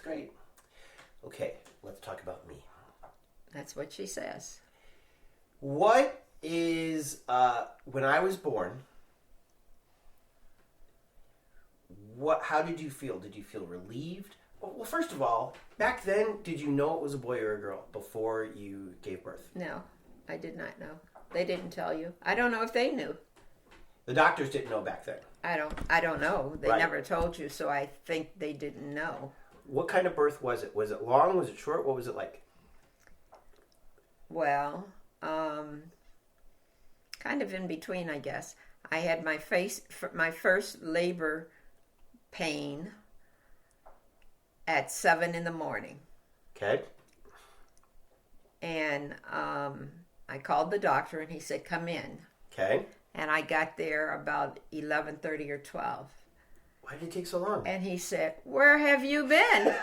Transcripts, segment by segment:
great. Okay, let's talk about me. That's what she says. What is, when I was born, how did you feel? Did you feel relieved? Well, first of all, back then, did you know it was a boy or a girl before you gave birth? No, I did not know. They didn't tell you. I don't know if they knew. The doctors didn't know back then. I don't know. They never told you, so I think they didn't know. What kind of birth was it? Was it long? Was it short? What was it like? Well, kind of in between, I guess. I had my first labor pain at 7 in the morning. Okay. And I called the doctor, and he said, come in. Okay. And I got there about 11:30 or 12. Why did it take so long? And he said, where have you been?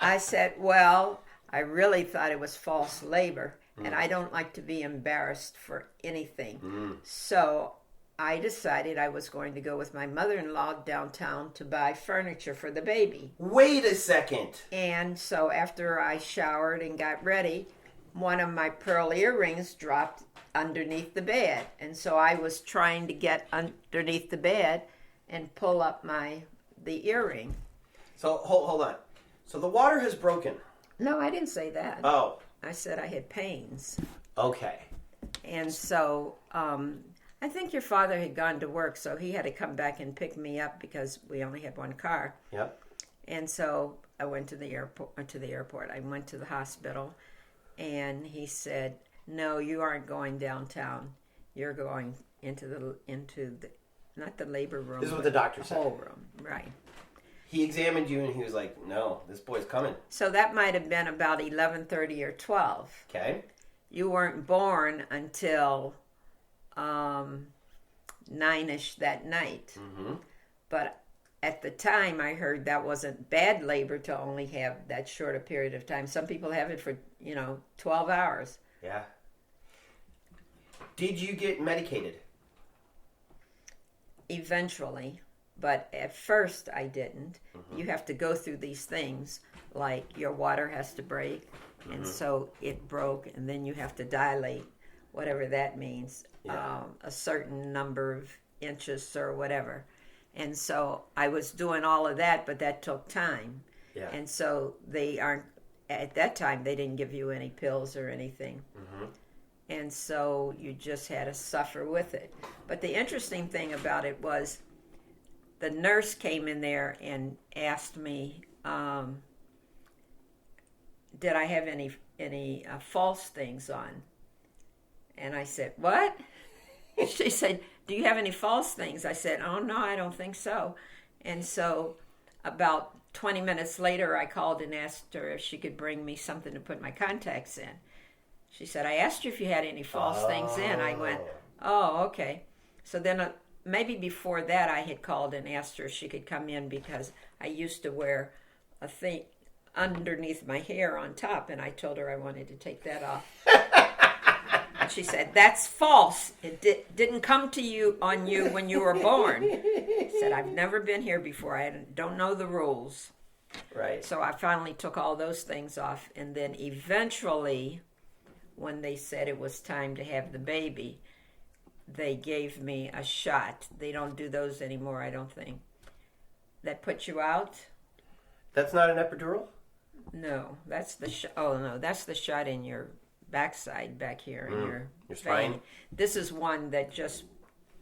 I said, well, I really thought it was false labor, and I don't like to be embarrassed for anything. So I decided I was going to go with my mother-in-law downtown to buy furniture for the baby. Wait a second. And so after I showered and got ready, one of my pearl earrings dropped underneath the bed. And so I was trying to get underneath the bed and pull up the earring. So hold on. So the water has broken. No, I didn't say that. Oh. I said I had pains. Okay. And so I think your father had gone to work, so he had to come back and pick me up because we only had one car. Yep. And so I went to the airport. I went to the hospital, and he said, no, you aren't going downtown. You're going into the not the labor room. This is what the doctor said. Whole room, right. He examined you and he was like, no, this boy's coming. So that might have been about 11:30 or 12. Okay. You weren't born until 9ish that night. Mm-hmm. But at the time, I heard that wasn't bad labor to only have that short a period of time. Some people have it for, 12 hours. Yeah. Did you get medicated? Eventually, but at first I didn't. Mm-hmm. You have to go through these things, like your water has to break, and so it broke, and then you have to dilate, whatever that means, a certain number of inches or whatever. And so I was doing all of that, but that took time. Yeah. And so at that time, they didn't give you any pills or anything. Mm-hmm. And so you just had to suffer with it. But the interesting thing about it was the nurse came in there and asked me, did I have any false things on? And I said, what? She said, do you have any false things? I said, oh, no, I don't think so. And so about 20 minutes later, I called and asked her if she could bring me something to put my contacts in. She said, I asked you if you had any false things in. I went, oh, okay. So then maybe before that, I had called and asked her if she could come in because I used to wear a thing underneath my hair on top, and I told her I wanted to take that off. And she said, that's false. It didn't come to you when you were born. I said, I've never been here before. I don't know the rules. Right. So I finally took all those things off, and then eventually, when they said it was time to have the baby, they gave me a shot. They don't do those anymore, I don't think. That puts you out? That's not an epidural? No, that's the shot. Oh, no, that's the shot in your backside back here in your spine. This is one that just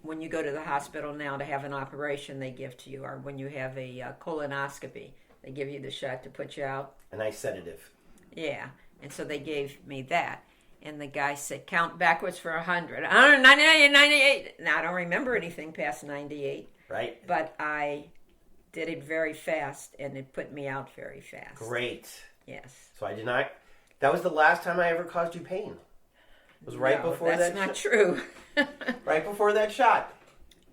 when you go to the hospital now to have an operation, they give to you, or when you have a colonoscopy, they give you the shot to put you out. A nice sedative. Yeah, and so they gave me that. And the guy said, count backwards for 100. 198, 98. Now, I don't remember anything past 98. Right. But I did it very fast, and it put me out very fast. Great. Yes. So I did not... That was the last time I ever caused you pain. It was right before that... that's not true. Right before that shot.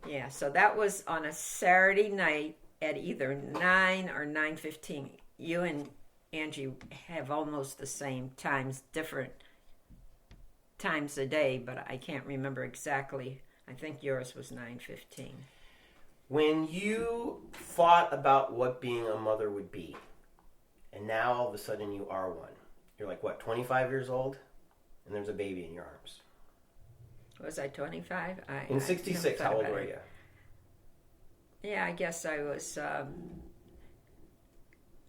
Yeah, so that was on a Saturday night at either 9 or 9:15. You and Angie have almost the same times, different times a day, but I can't remember exactly. I think yours was 9:15. When you thought about what being a mother would be, and now all of a sudden you are one, you're like, what, 25 years old? And there's a baby in your arms. Was I 25? In 66, how old were you? Yeah, I guess I was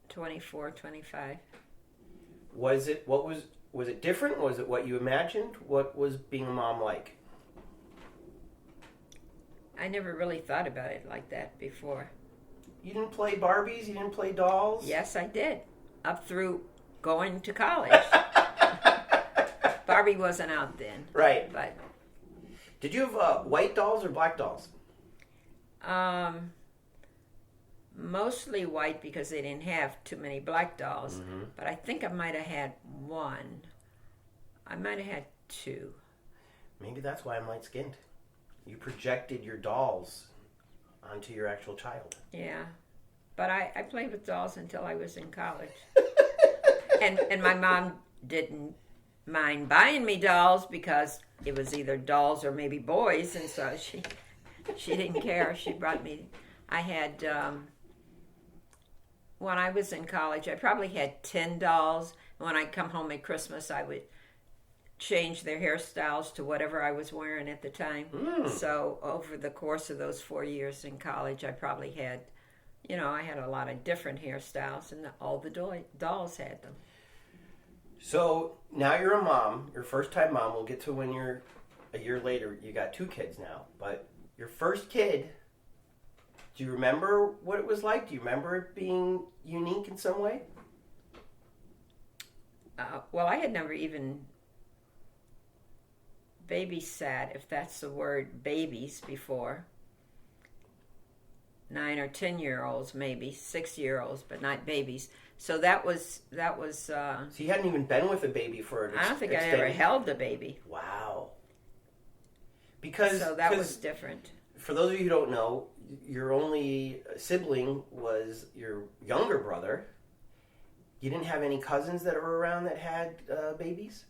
24, 25. Was it different? Was it what you imagined? What was being a mom like? I never really thought about it like that before. You didn't play Barbies? You didn't play dolls? Yes, I did. Up through going to college. Barbie wasn't out then. Right. But did you have white dolls or black dolls? mostly white because they didn't have too many black dolls. Mm-hmm. But I think I might have had one. I might have had two. Maybe that's why I'm light-skinned. You projected your dolls onto your actual child. Yeah. But I played with dolls until I was in college. and my mom didn't mind buying me dolls because it was either dolls or maybe boys, and so she didn't care. She brought me. I had when I was in college, I probably had 10 dolls. When I'd come home at Christmas, I would change their hairstyles to whatever I was wearing at the time. So over the course of those 4 years in college, I probably had, I had a lot of different hairstyles, and all the dolls had them. So now you're a mom, your first time mom. We'll get to when you're a year later, you got 2 kids now. But your first kid, do you remember what it was like? Do you remember it being unique in some way? Well, I had never even babysat, if that's the word, babies before. 9 or 10-year-olds, maybe 6-year-olds, but not babies. So that was. So you hadn't even been with a baby for an I don't think I ever held a baby. Wow. Because so that was different. For those of you who don't know, your only sibling was your younger brother. You didn't have any cousins that were around that had babies?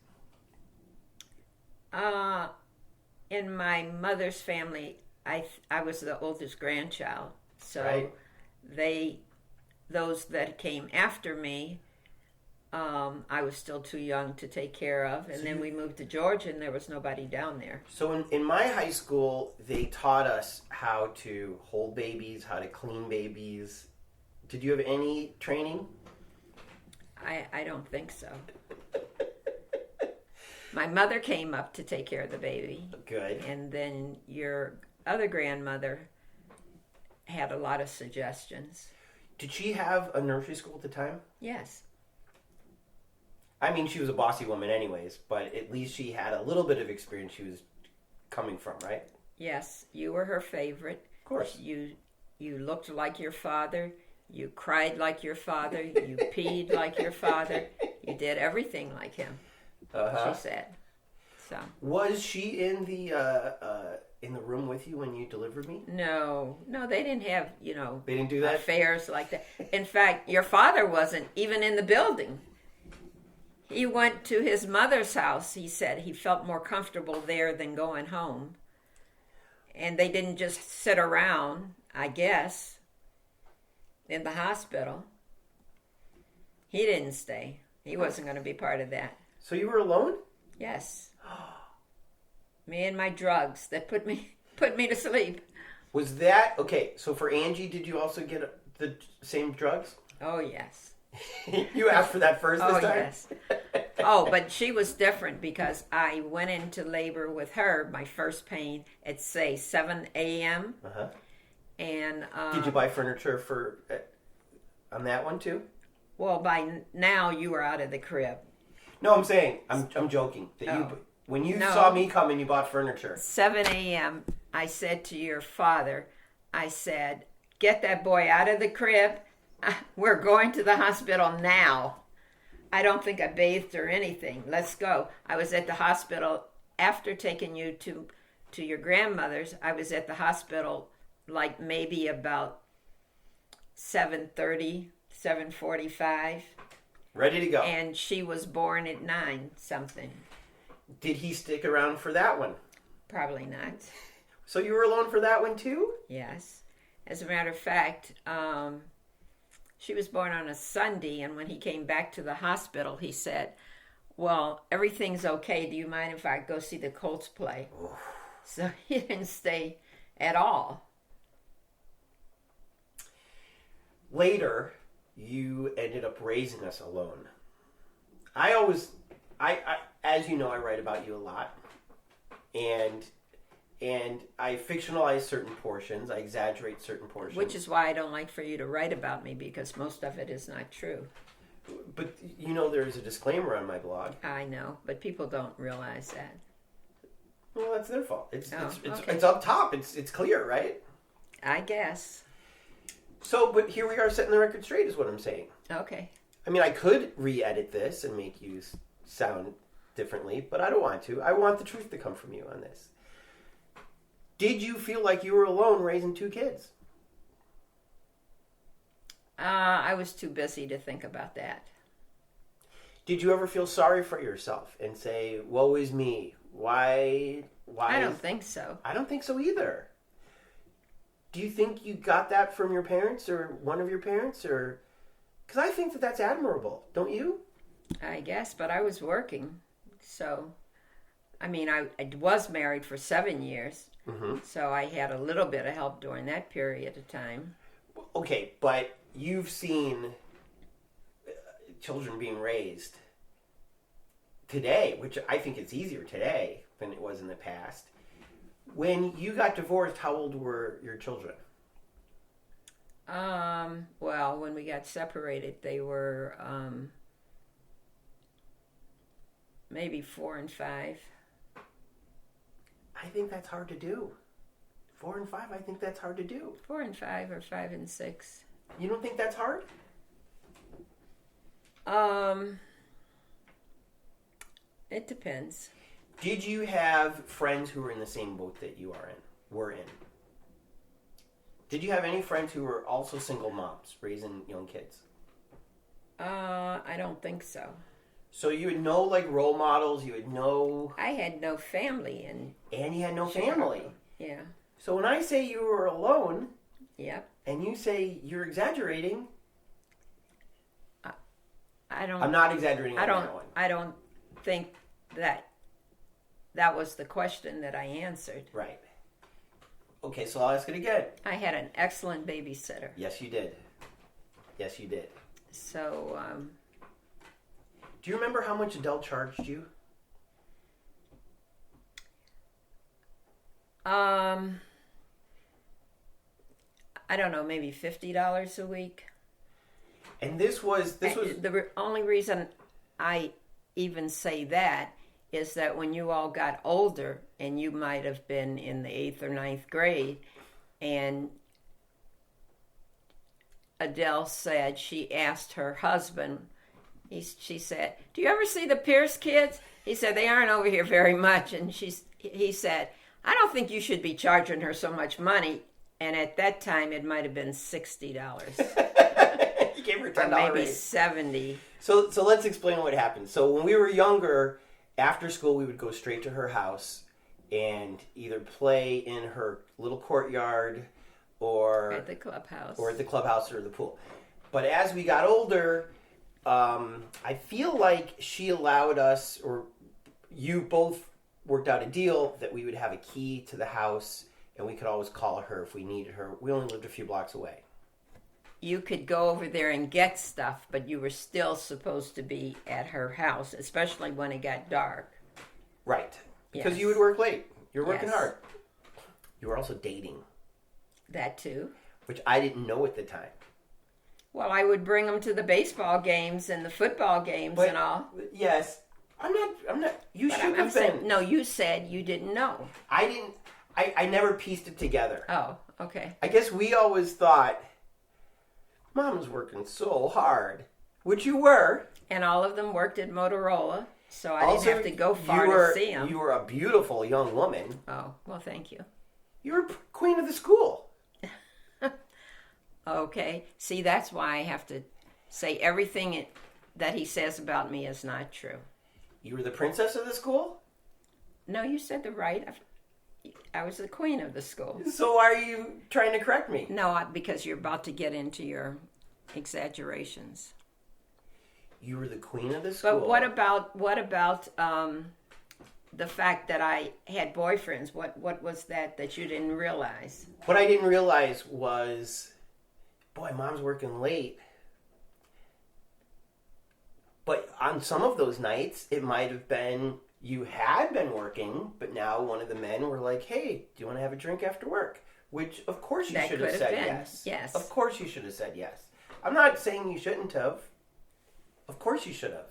In my mother's family, I was the oldest grandchild. So right. Those that came after me, I was still too young to take care of. And then we moved to Georgia, and there was nobody down there. So in my high school, they taught us how to hold babies, how to clean babies. Did you have any training? I don't think so. My mother came up to take care of the baby. Good. And then your other grandmother had a lot of suggestions. Did she have a nursery school at the time? Yes. I mean, she was a bossy woman anyways, but at least she had a little bit of experience she was coming from, right? Yes, you were her favorite. Of course. You looked like your father. You cried like your father. You peed like your father. You did everything like him. Uh-huh. She said. So. Was she in the room with you when you delivered me? No, they didn't have, They didn't do that? Affairs like that. In fact, your father wasn't even in the building. He went to his mother's house. He said he felt more comfortable there than going home. And they didn't just sit around, I guess, in the hospital. He didn't stay. He wasn't going to be part of that. So you were alone? Yes. Me and my drugs that put me to sleep. Was that okay? So for Angie, did you also get the same drugs? Oh yes. You asked for that first this time? Yes. Oh, but she was different because I went into labor with her, my first pain, at say 7 a.m. Uh-huh. And did you buy furniture on that one too? Well, by now you were out of the crib. No, I'm saying I'm joking that when you saw me coming, you bought furniture. 7 a.m. I said to your father, I said, "Get that boy out of the crib. We're going to the hospital now." I don't think I bathed or anything. Let's go. I was at the hospital after taking you to your grandmother's. I was at the hospital like maybe about 7:30, 7:45. Ready to go. And she was born at 9 something. Did he stick around for that one? Probably not. So you were alone for that one too? Yes. As a matter of fact, she was born on a Sunday, and when he came back to the hospital, he said, well, everything's okay. Do you mind if I go see the Colts play? So he didn't stay at all. Later, you ended up raising us alone. I as you know, I write about you a lot. And I fictionalize certain portions. I exaggerate certain portions. Which is why I don't like for you to write about me, because most of it is not true. But you know there's a disclaimer on my blog. I know, but people don't realize that. Well, that's their fault. It's okay. It's up top. It's clear, right? I guess. So, but here we are setting the record straight is what I'm saying. Okay. I mean, I could re-edit this and make you sound differently, but I don't want to. I want the truth to come from you on this. Did you feel like you were alone raising 2 kids? I was too busy to think about that. Did you ever feel sorry for yourself and say, woe is me? Why? I don't think so. I don't think so either. Do you think you got that from your parents or one of your parents? Or because I think that's admirable, don't you? I guess, but I was working. So, I mean, I was married for 7 years. Mm-hmm. So I had a little bit of help during that period of time. Okay, but you've seen children being raised today, which I think it's easier today than it was in the past. When you got divorced, how old were your children? Well, when we got separated, they were maybe 4 and 5. I think that's hard to do. 4 and 5, I think that's hard to do. 4 and 5 or 5 and 6. You don't think that's hard? It depends. Did you have friends who were in the same boat that you were in? Did you have any friends who were also single moms raising young kids? I don't think so. So you would know like role models, you would know... I had no family And you had no Chicago. family. Yeah. So when I say you were alone, Yep. and you say you're exaggerating... I don't... I'm not exaggerating on that one. I don't think that was the question that I answered. Right. Okay, so I'll ask it again. I had an excellent babysitter. Yes, you did. Yes, you did. So, Do you remember how much Adele charged you? I don't know, maybe $50 a week. And this was The only reason I even say that is that when you all got older, and you might have been in the 8th or 9th grade, and Adele said she asked her husband, she said, do you ever see the Pierce kids? He said, they aren't over here very much. And he said, I don't think you should be charging her so much money. And at that time, it might have been $60. You gave her $10 or maybe raise. $70. So let's explain what happened. So when we were younger, after school, we would go straight to her house and either play in her little courtyard or At the clubhouse. or the pool. But as we got older, I feel like she allowed us, or you both worked out a deal that we would have a key to the house and we could always call her if we needed her. We only lived a few blocks away. You could go over there and get stuff, but you were still supposed to be at her house, especially when it got dark. Right. Because Yes. you would work late. You're working Yes. hard. You were also dating, That too. which I didn't know at the time. Well, I would bring them to the baseball games and the football games But- and all. Yes. I'm not. You But should I'm have saying, been. no, you said you didn't know. I didn't. I never pieced it together. Oh, okay. I guess we always thought, Mom's working so hard, which you were. And all of them worked at Motorola, so I Also, didn't have to go far you were, to see them. You were a beautiful young woman. Oh, well, thank you. You were queen of the school. Okay. See, that's why I have to say everything that he says about me is not true. You were the princess of the school? No, you said the right. I was the queen of the school. So why are you trying to correct me? No, because you're about to get into your exaggerations. You were the queen of the school. But what about the fact that I had boyfriends? What was that you didn't realize? What I didn't realize was, boy, Mom's working late. But on some of those nights, it might have been you had been working, but now one of the men were like, hey, do you want to have a drink after work? Which, of course, you That should have could said have been. yes. Yes. Of course you should have said yes. I'm not saying you shouldn't have. Of course you should have.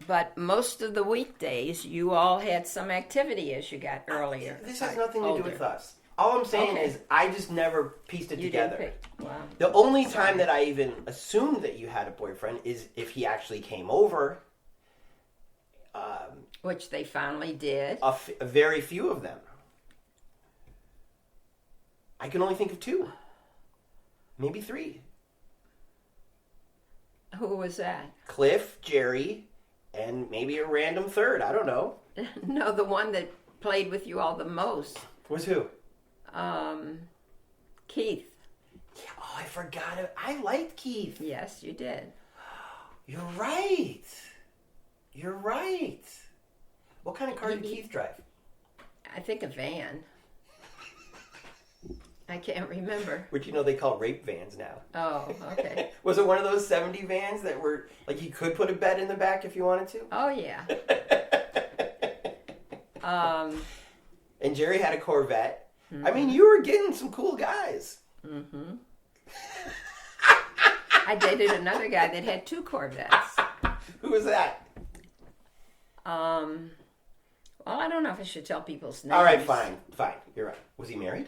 But most of the weekdays, you all had some activity as you got earlier. This has nothing to older. do with us. All I'm saying Okay. is I just never pieced it You together. didn't pick. Wow. The only time that I even assumed that you had a boyfriend is if he actually came over. Which they finally did. A very few of them. I can only think of 2. Maybe 3. Who was that? Cliff, Jerry, and maybe a random third. I don't know. No, the one that played with you all the most. Was who? Keith. Yeah, oh, I forgot it. I liked Keith. Yes, you did. You're right. You're right. What kind of car did Keith drive? I think a van. I can't remember. Which you know they call rape vans now. Oh, okay. Was it one of those 70 vans that were like you could put a bed in the back if you wanted to? Oh, yeah. And Jerry had a Corvette. Mm-hmm. I mean, you were getting some cool guys. Mm-hmm. I dated another guy that had 2 Corvettes. Who was that? Well, I don't know if I should tell people's names. All right, fine. You're right. Was he married?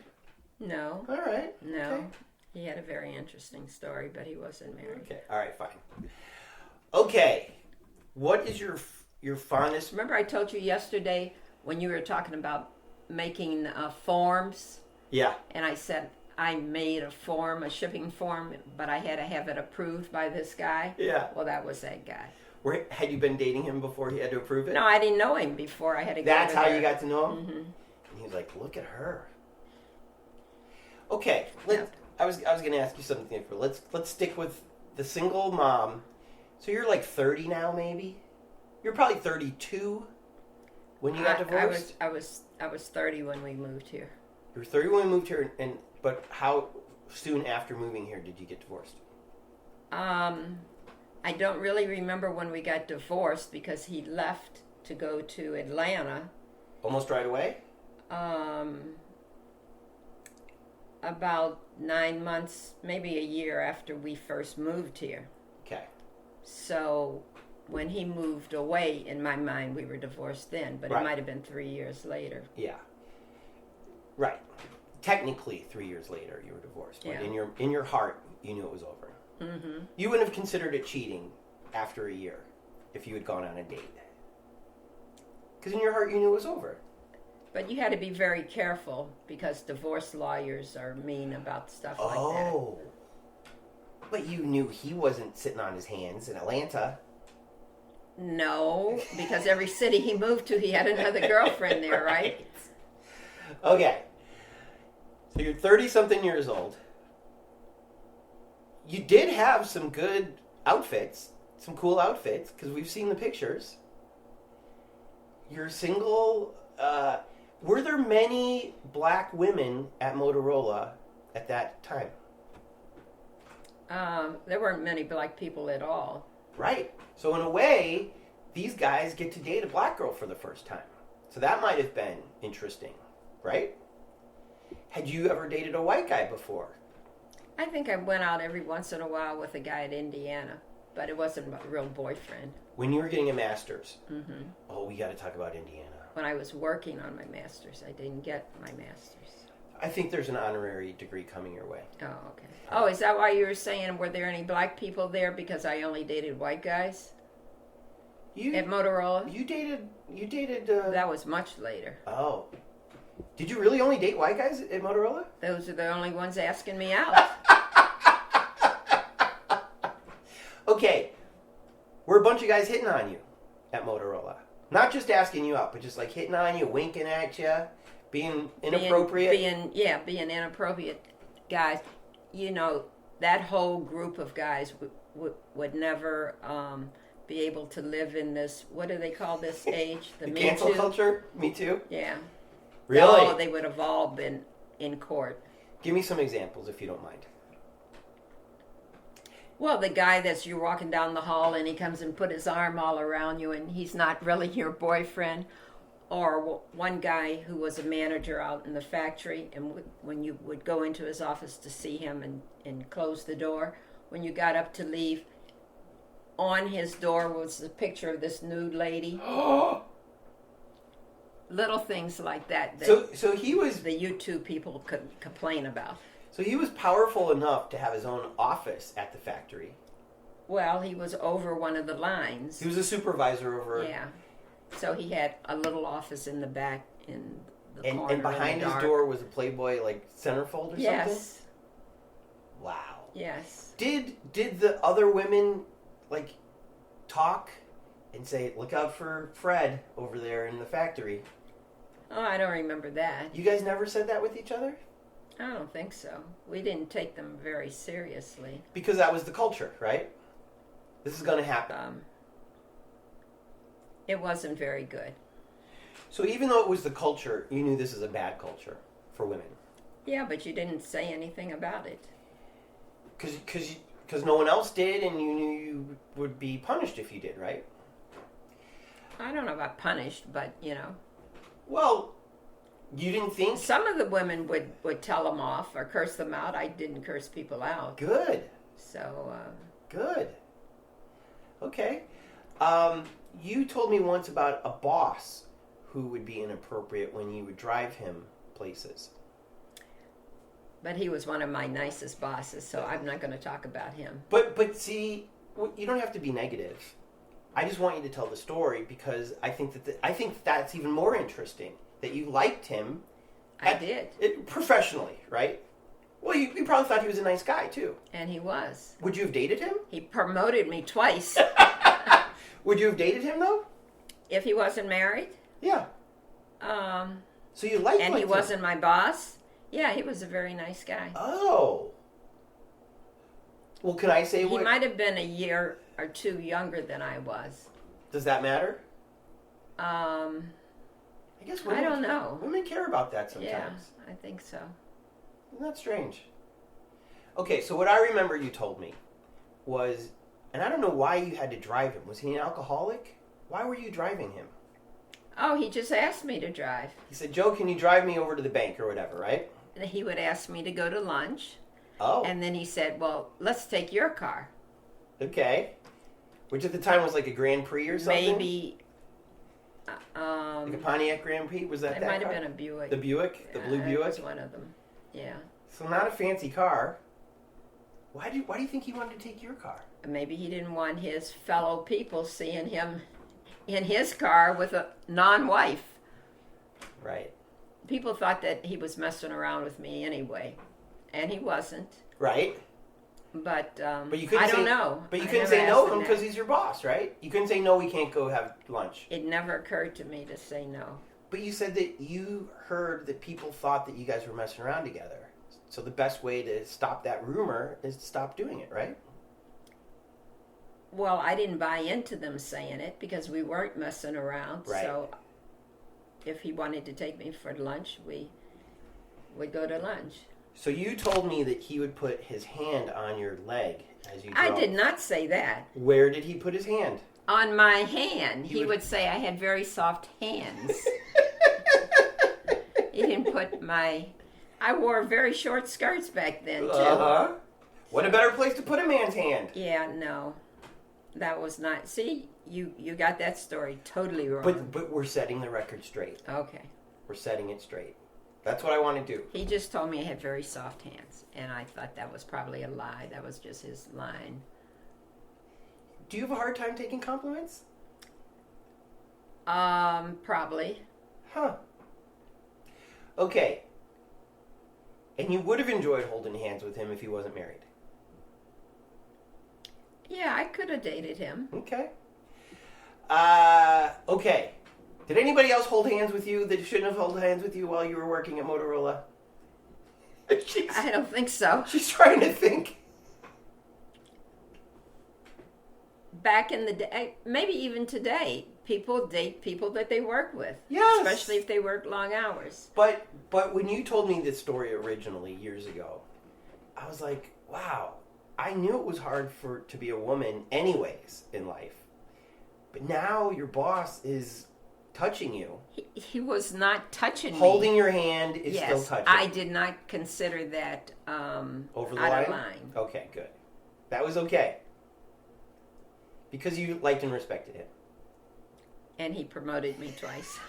No. All right. No. Okay. He had a very interesting story, but he wasn't married. Okay. All right, fine. Okay. What is your fondest... Remember I told you yesterday when you were talking about making forms? Yeah. And I said I made a shipping form, but I had to have it approved by this guy? Yeah. Well, that was that guy. Had you been dating him before he had to approve it? No, I didn't know him before I had to go That's how there. you got to know him? Mm-hmm. And he was like, look at her. Okay, I was going to ask you something different. Let's stick with the single mom. So you're like 30 now, maybe? You're probably 32 when you got divorced? I was 30 when we moved here. You were 30 when we moved here, but how soon after moving here did you get divorced? I don't really remember when we got divorced because he left to go to Atlanta. Almost right away? About 9 months, maybe a year after we first moved here. Okay. So when he moved away, in my mind, we were divorced then, but Right. it might have been 3 years later. Yeah. Right. Technically, 3 years later, you were divorced. But Yeah. in your heart, you knew it was over. Mm-hmm. You wouldn't have considered it cheating after a year if you had gone on a date. Because in your heart, you knew it was over. But you had to be very careful because divorce lawyers are mean about stuff like that. Oh. But you knew he wasn't sitting on his hands in Atlanta. No, because every city he moved to, he had another girlfriend there, right? Okay. So you're 30-something years old. You did have some good outfits, some cool outfits, because we've seen the pictures. You're single. Were there many black women at Motorola at that time? There weren't many black people at all. Right. So in a way, these guys get to date a black girl for the first time. So that might have been interesting, right? Had you ever dated a white guy before? I think I went out every once in a while with a guy at Indiana, but it wasn't a real boyfriend. When you were getting a master's? Mm-hmm. Oh, we got to talk about Indiana. When I was working on my master's, I didn't get my master's. I think there's an honorary degree coming your way. Oh, okay. Oh, is that why you were saying, were there any black people there because I only dated white guys at Motorola? You dated. That was much later. Oh, did you really only date white guys at Motorola? Those are the only ones asking me out. Okay, were a bunch of guys hitting on you at Motorola? Not just asking you out, but just like hitting on you, winking at you. Being inappropriate. Being inappropriate guys. You know, that whole group of guys would never be able to live in this. What do they call this age? The Me cancel Too? culture. Me Too. Yeah. Really? Oh, they would have all been in court. Give me some examples if you don't mind. Well, the guy that's you're walking down the hall and he comes and put his arm all around you and he's not really your boyfriend. Or one guy who was a manager out in the factory, and when you would go into his office to see him and close the door, when you got up to leave, on his door was a picture of this nude lady. Little things like that. So he was the YouTube people could complain about. So he was powerful enough to have his own office at the factory. Well, he was over one of the lines. He was a supervisor over. Yeah. So he had a little office in the back in the corner. And behind his door was a Playboy like centerfold or something? Yes. Wow. Yes. Did the other women like talk and say, "Look out for Fred over there in the factory"? Oh, I don't remember that. You guys never said that with each other? I don't think so. We didn't take them very seriously. Because that was the culture, right? This is going to happen. It wasn't very good. So even though it was the culture, you knew this is a bad culture for women. Yeah, but you didn't say anything about it. Because no one else did, and you knew you would be punished if you did, right? I don't know about punished, but, you know. Well, you didn't think... Some of the women would tell them off or curse them out. I didn't curse people out. Good. So... Good. Okay. You told me once about a boss who would be inappropriate when you would drive him places. But he was one of my nicest bosses, so I'm not going to talk about him. But see, you don't have to be negative. I just want you to tell the story because I think that's even more interesting. That you liked him. I did. Professionally, right? Well, you probably thought he was a nice guy, too. And he was. Would you have dated him? He promoted me twice. Would you have dated him, though? If he wasn't married? Yeah. So you liked him? And he wasn't my boss? Yeah, he was a very nice guy. Oh. Well, can I say He might have been a year or two younger than I was. Does that matter? I guess I don't know. Women care about that sometimes. Yeah, I think so. Isn't that strange? Okay, so what I remember you told me was, and I don't know why you had to drive him. Was he an alcoholic? Why were you driving him? Oh, he just asked me to drive. He said, "Joe, can you drive me over to the bank or whatever," right? He would ask me to go to lunch. Oh. And then he said, "Well, let's take your car." Okay. Which at the time was like a Grand Prix or something? Maybe. Like a Pontiac Grand Prix? Was that it that might car? have been a Buick. The Buick? The blue Buick? It was one of them. Yeah. So not a fancy car. Why do you think he wanted to take your car? Maybe he didn't want his fellow people seeing him in his car with a non-wife. Right. People thought that he was messing around with me anyway, and he wasn't. Right. But you couldn't I don't know. But you couldn't say no to him because he's your boss, right? You couldn't say no, we can't go have lunch. It never occurred to me to say no. But you said that you heard that people thought that you guys were messing around together. So the best way to stop that rumor is to stop doing it, right? Well, I didn't buy into them saying it because we weren't messing around. Right. So if he wanted to take me for lunch, we would go to lunch. So you told me that he would put his hand on your leg as you drove. I did not say that. Where did he put his hand? On my hand. He would say I had very soft hands. He didn't put my... I wore very short skirts back then, too. Uh-huh. What a better place to put a man's hand. Yeah, no. That was not... See, you got that story totally wrong. But we're setting the record straight. Okay. We're setting it straight. That's what I want to do. He just told me I had very soft hands, and I thought that was probably a lie. That was just his line. Do you have a hard time taking compliments? Probably. Huh. Okay. And you would have enjoyed holding hands with him if he wasn't married? Yeah, I could have dated him. Okay. Okay. Did anybody else hold hands with you that shouldn't have held hands with you while you were working at Motorola? I don't think so. She's trying to think. Back in the day, maybe even today, people date people that they work with. Yes. Especially if they work long hours. But when you told me this story originally years ago, I was like, wow, I knew it was hard to be a woman anyways in life. But now your boss is touching you. He was not touching me. Holding your hand is still touching. I did not consider that Over the out line? of line. Okay, good. That was okay. Because you liked and respected him. And he promoted me twice.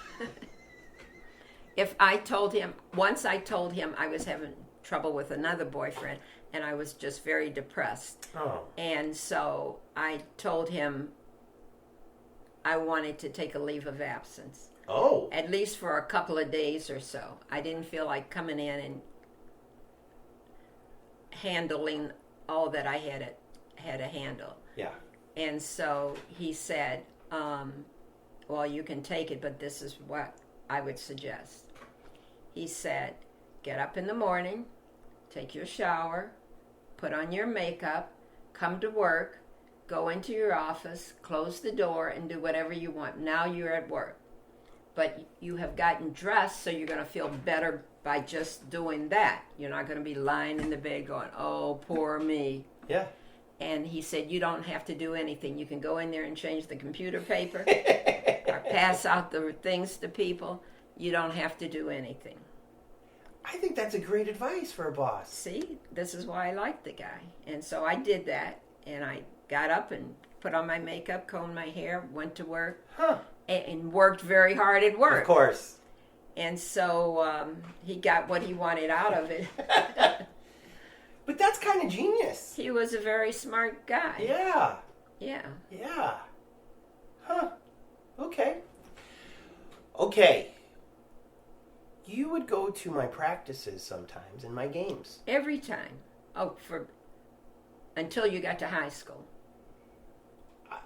Once I told him I was having trouble with another boyfriend, and I was just very depressed. Oh. And so I told him I wanted to take a leave of absence. Oh. At least for a couple of days or so. I didn't feel like coming in and handling all that I had to handle. Yeah. And so he said, well, you can take it, but this is what I would suggest. He said, get up in the morning, take your shower, put on your makeup, come to work, go into your office, close the door, and do whatever you want. Now you're at work. But you have gotten dressed, so you're going to feel better by just doing that. You're not going to be lying in the bed going, oh, poor me. Yeah. And he said, you don't have to do anything. You can go in there and change the computer paper or pass out the things to people. You don't have to do anything. I think that's a great advice for a boss. See, this is why I like the guy. And so I did that, and I got up and put on my makeup, combed my hair, went to work, and worked very hard at work. Of course. And so he got what he wanted out of it. But that's kind of genius. He was a very smart guy. Yeah. Yeah. Yeah. Huh. Okay. Okay. You would go to my practices sometimes and my games. Every time. Until you got to high school.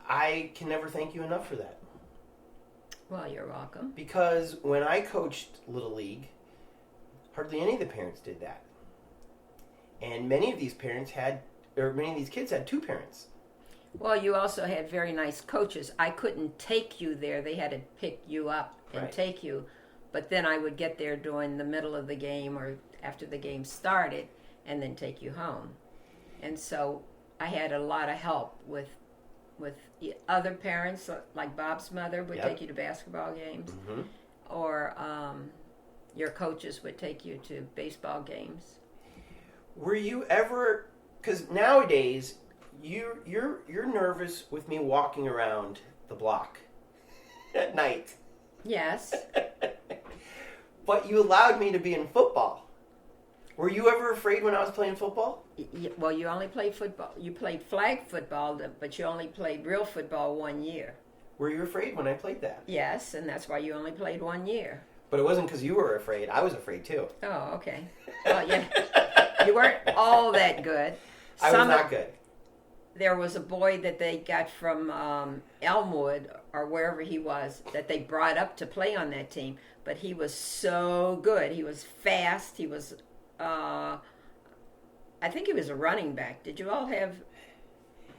I can never thank you enough for that. Well, you're welcome. Because when I coached Little League, hardly any of the parents did that. And many of these kids had two parents. Well, you also had very nice coaches. I couldn't take you there. They had to pick you up and take you. But then I would get there during the middle of the game or after the game started and then take you home. And so I had a lot of help with other parents, like Bob's mother would take you to basketball games. Mm-hmm. Or your coaches would take you to baseball games. Were you ever? Because nowadays, you're nervous with me walking around the block at night. Yes. But you allowed me to be in football. Were you ever afraid when I was playing football? Well, you only played football. You played flag football, but you only played real football 1 year. Were you afraid when I played that? Yes, and that's why you only played 1 year. But it wasn't because you were afraid. I was afraid too. Oh, okay. Well, yeah. You weren't all that good. I was not good. There was a boy that they got from Elmwood or wherever he was that they brought up to play on that team. But he was so good. He was fast. He was, I think he was a running back. Did you all have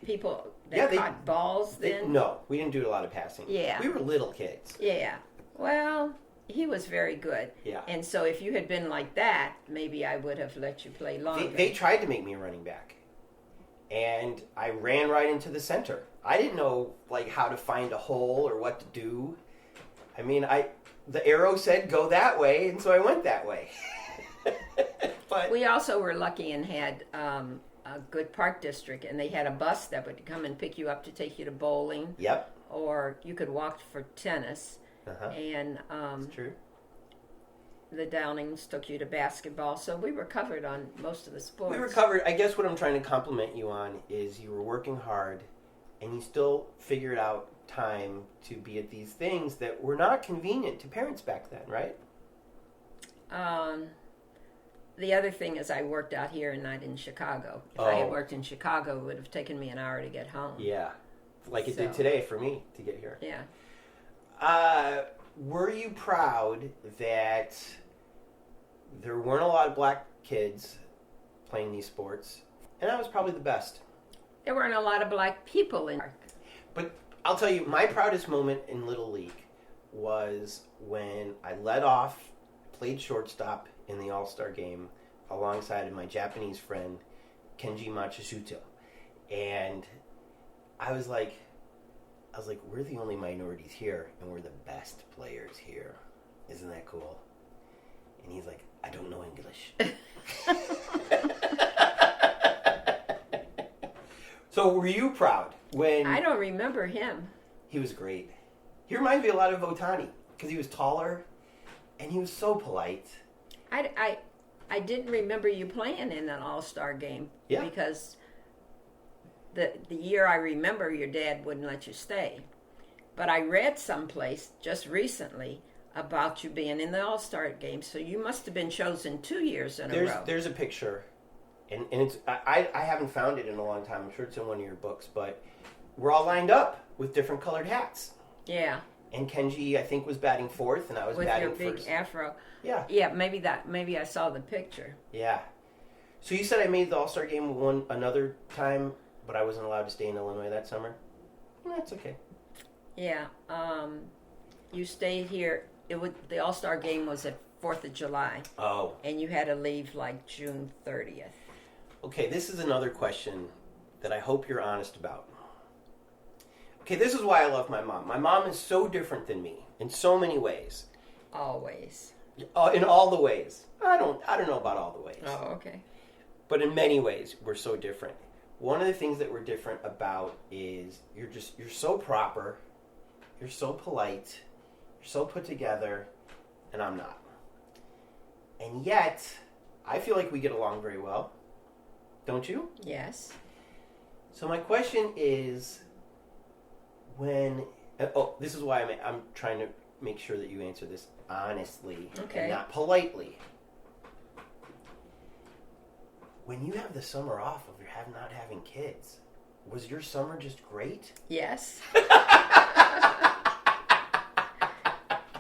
people that caught balls then? No, we didn't do a lot of passing. Yeah. We were little kids. Yeah. Well, he was very good. Yeah. And so if you had been like that, maybe I would have let you play longer. They tried to make me a running back. And I ran right into the center. I didn't know how to find a hole or what to do. I mean, the arrow said go that way, and so I went that way. But we also were lucky and had a good park district, and they had a bus that would come and pick you up to take you to bowling. Yep. Or you could walk for tennis. Uh-huh. And That's true. The Downings took you to basketball, so we were covered on most of the sports. We were covered. I guess what I'm trying to compliment you on is you were working hard, and you still figured out time to be at these things that were not convenient to parents back then, right? The other thing is I worked out here and not in Chicago. If I had worked in Chicago, it would have taken me an hour to get home. Yeah, like it did today for me to get here. Yeah. were you proud that there weren't a lot of black kids playing these sports? And that was probably the best. There weren't a lot of black people in. But I'll tell you, my proudest moment in Little League was when I led off, played shortstop in the All-Star game alongside of my Japanese friend, Kenji Matsushita. And I was like, we're the only minorities here, and we're the best players here. Isn't that cool? And he's like, I don't know English. So were you proud when... I don't remember him. He was great. He reminds me a lot of Otani because he was taller and he was so polite. I didn't remember you playing in an All-Star game. Yeah. Because the year I remember, your dad wouldn't let you stay. But I read someplace just recently about you being in the All-Star game, so you must have been chosen 2 years in a row. There's a picture, and it's I haven't found it in a long time. I'm sure it's in one of your books, but we're all lined up with different colored hats. Yeah. And Kenji, I think, was batting fourth, and I was batting with your big first. afro. Yeah. Yeah, maybe I saw the picture. Yeah. So you said I made the All-Star game another time, but I wasn't allowed to stay in Illinois that summer? That's okay. Yeah. You stayed here. The All-Star game was at 4th of July. Oh. And you had to leave like June 30th. Okay, this is another question that I hope you're honest about. Okay, this is why I love my mom. My mom is so different than me in so many ways. Always. In all the ways. I don't know about all the ways. Oh, okay. But in many ways, we're so different. One of the things that we're different about is you're so proper, you're so polite, you're so put together, and I'm not. And yet, I feel like we get along very well. Don't you? Yes. So my question is, this is why I'm trying to make sure that you answer this honestly and not politely. When you have the summer off of not having kids, was your summer just great? Yes.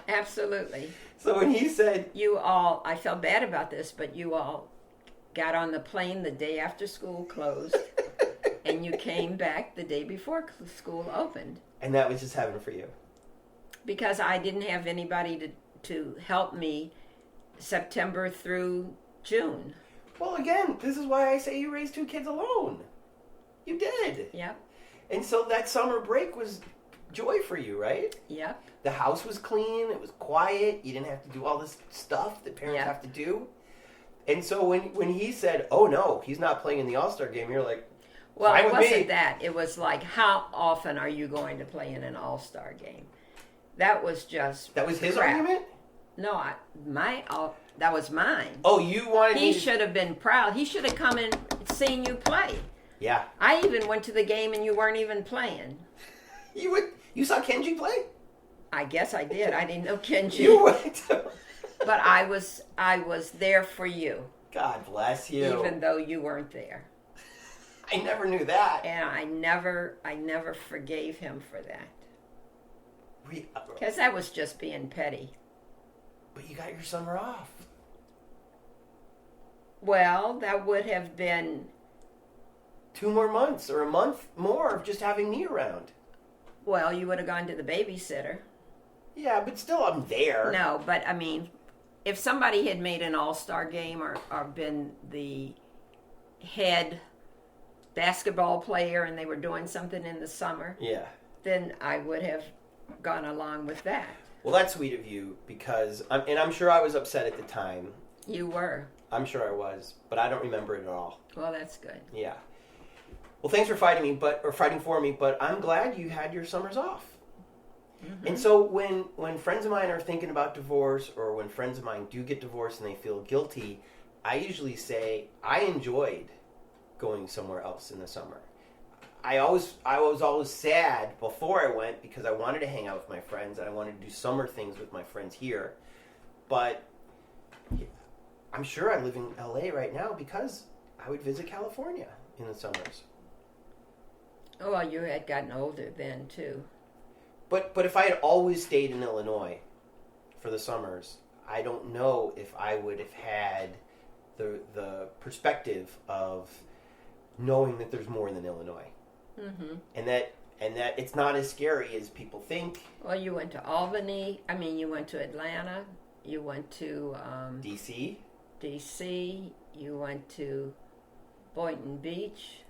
Absolutely. So when he said... I felt bad about this, but you all got on the plane the day after school closed, and you came back the day before school opened. And that was just heaven for you? Because I didn't have anybody to help me September through June. Well, again, this is why I say you raised 2 kids alone. You did. Yep. And so that summer break was joy for you, right? Yep. The house was clean. It was quiet. You didn't have to do all this stuff that parents have to do. And so when he said, oh, no, he's not playing in the All-Star game, you're like, well, fine it with me. wasn't that. It was like, how often are you going to play in an All-Star game? That was just That was his crap. argument? No, that was mine. Oh, you wanted He me to... should have been proud. He should have come and seen you play. Yeah. I even went to the game and you weren't even playing. You saw Kenji play? I guess I did. I didn't know Kenji. You went. But I was there for you. God bless you. Even though you weren't there. I never knew that. And I never forgave him for that. But Because that was just being petty. you got your summer off. Well, that would have been... 2 more months or a month more of just having me around. Well, you would have gone to the babysitter. Yeah, but still I'm there. No, but I mean, if somebody had made an all-star game or been the head basketball player and they were doing something in the summer, Yeah. then I would have gone along with that. Well, that's sweet of you because, I'm sure I was upset at the time. You were. I'm sure I was, but I don't remember it at all. Well, that's good. Yeah. Well, thanks for fighting for me, but I'm glad you had your summers off. Mm-hmm. And so when friends of mine are thinking about divorce or when friends of mine do get divorced and they feel guilty, I usually say I enjoyed going somewhere else in the summer. I was always sad before I went because I wanted to hang out with my friends and I wanted to do summer things with my friends here. But I'm sure I live in LA right now because I would visit California in the summers. Oh, well, you had gotten older then, too. But if I had always stayed in Illinois, for the summers, I don't know if I would have had the perspective of knowing that there's more than Illinois, and that it's not as scary as people think. Well, you went to Albany. I mean, you went to Atlanta. You went to D.C. D.C. You went to Boynton Beach,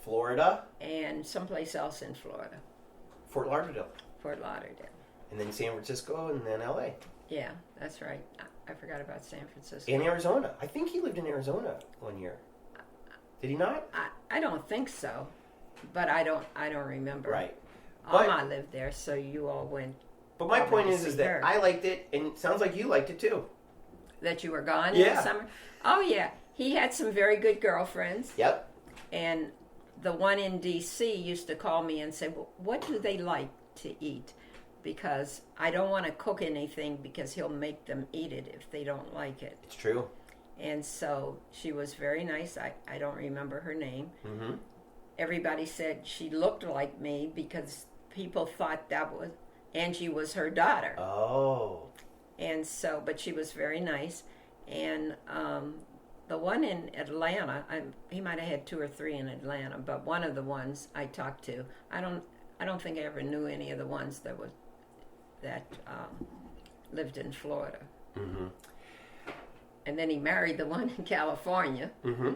Florida, and someplace else in Florida, Fort Lauderdale, Fort Lauderdale. and then San Francisco, and then L.A. Yeah, that's right. I forgot about San Francisco. and Arizona. I think he lived in Arizona one year. Did he not? I don't think so, but I don't remember. Right. Alma lived there, so you all went. But my point to is see that her. I liked it, and it sounds like you liked it too. That you were gone in Yeah. the summer. Oh yeah, he had some very good girlfriends, Yep. and the one in D.C. used to call me and say, well, "What do they like to eat?" Because I don't want to cook anything because he'll make them eat it if they don't like it. It's true. And so she was very nice. I don't remember her name. Mm-hmm. Everybody said she looked like me because people thought that was Angie was her daughter. Oh. And so, but she was very nice. And the one in Atlanta, he might have had 2 or 3 in Atlanta, but one of the ones I talked to, I don't think I ever knew any of the ones that lived in Florida. Mm-hmm. And then he married the one in California. Mm-hmm.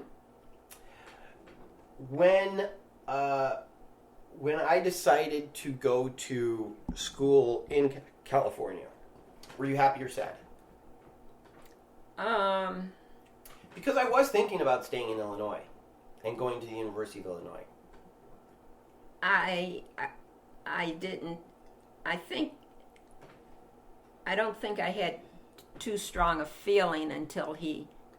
When I decided to go to school in California, were you happy or sad? Because I was thinking about staying in Illinois and going to the University of Illinois. I didn't. I don't think I had too strong a feeling until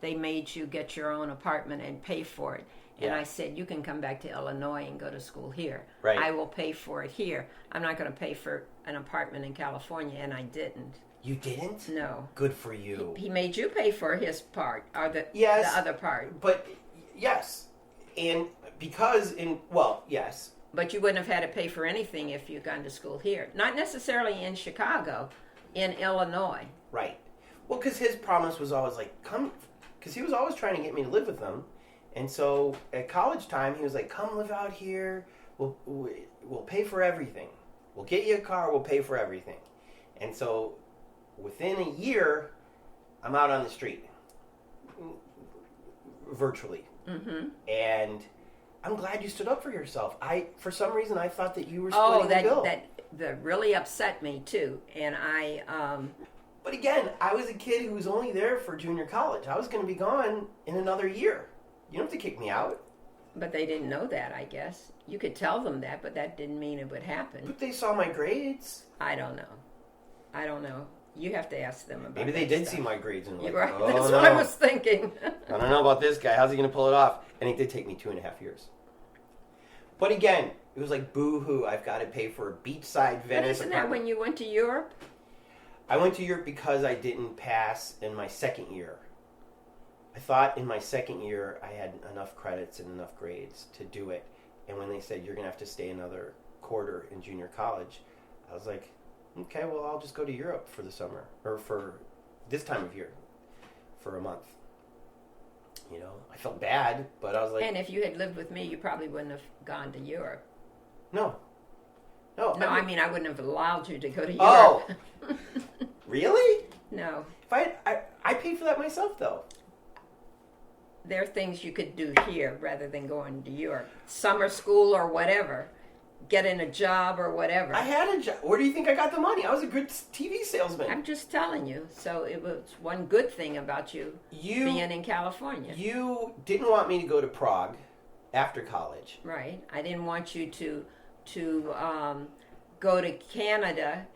they made you get your own apartment and pay for it. And Yeah. I said, you can come back to Illinois and go to school here. Right. I will pay for it here. I'm not going to pay for an apartment in California, and I didn't. You didn't? No. Good for you. He made you pay for his part, or the Yes. other part. But yes. And because yes. But you wouldn't have had to pay for anything if you'd gone to school here. Not necessarily in Chicago, in Illinois. Right. Well, because his promise was always like, come, because he was always trying to get me to live with him. And so at college time, he was like, come live out here. We'll pay for everything. We'll get you a car. We'll pay for everything. And so within a year, I'm out on the street. Virtually. Mm-hmm. And I'm glad you stood up for yourself. For some reason, I thought that you were splitting the bill. That really upset me too. And But again, I was a kid who was only there for junior college. I was going to be gone in another year. You don't have to kick me out. But they didn't know that, I guess. You could tell them that, but that didn't mean it would happen. But they saw my grades. I don't know. You have to ask them about Maybe that they did stuff. see my grades and were like, Right. oh, That's no. what I was thinking. I don't know about this guy. How's he going to pull it off? And it did take me 2.5 years. But again, it was like, boo-hoo, I've got to pay for a beachside But Venice isn't that apartment. when you went to Europe? I went to Europe because I didn't pass in my second year. I thought in my second year I had enough credits and enough grades to do it. And when they said, you're going to have to stay another quarter in junior college, I was like, okay, well, I'll just go to Europe for the summer. Or for this time of year. For a month. You know, I felt bad, but I was like... And if you had lived with me, you probably wouldn't have gone to Europe. No. No, I mean, I wouldn't have allowed you to go to Europe. Oh! Really? No. If I paid for that myself, though. There are things you could do here rather than going to Europe. Summer school or whatever. Getting a job or whatever. I had a job. Where do you think I got the money? I was a good TV salesman. I'm just telling you. So it was one good thing about you being in California. You didn't want me to go to Prague after college. Right. I didn't want you to go to Canada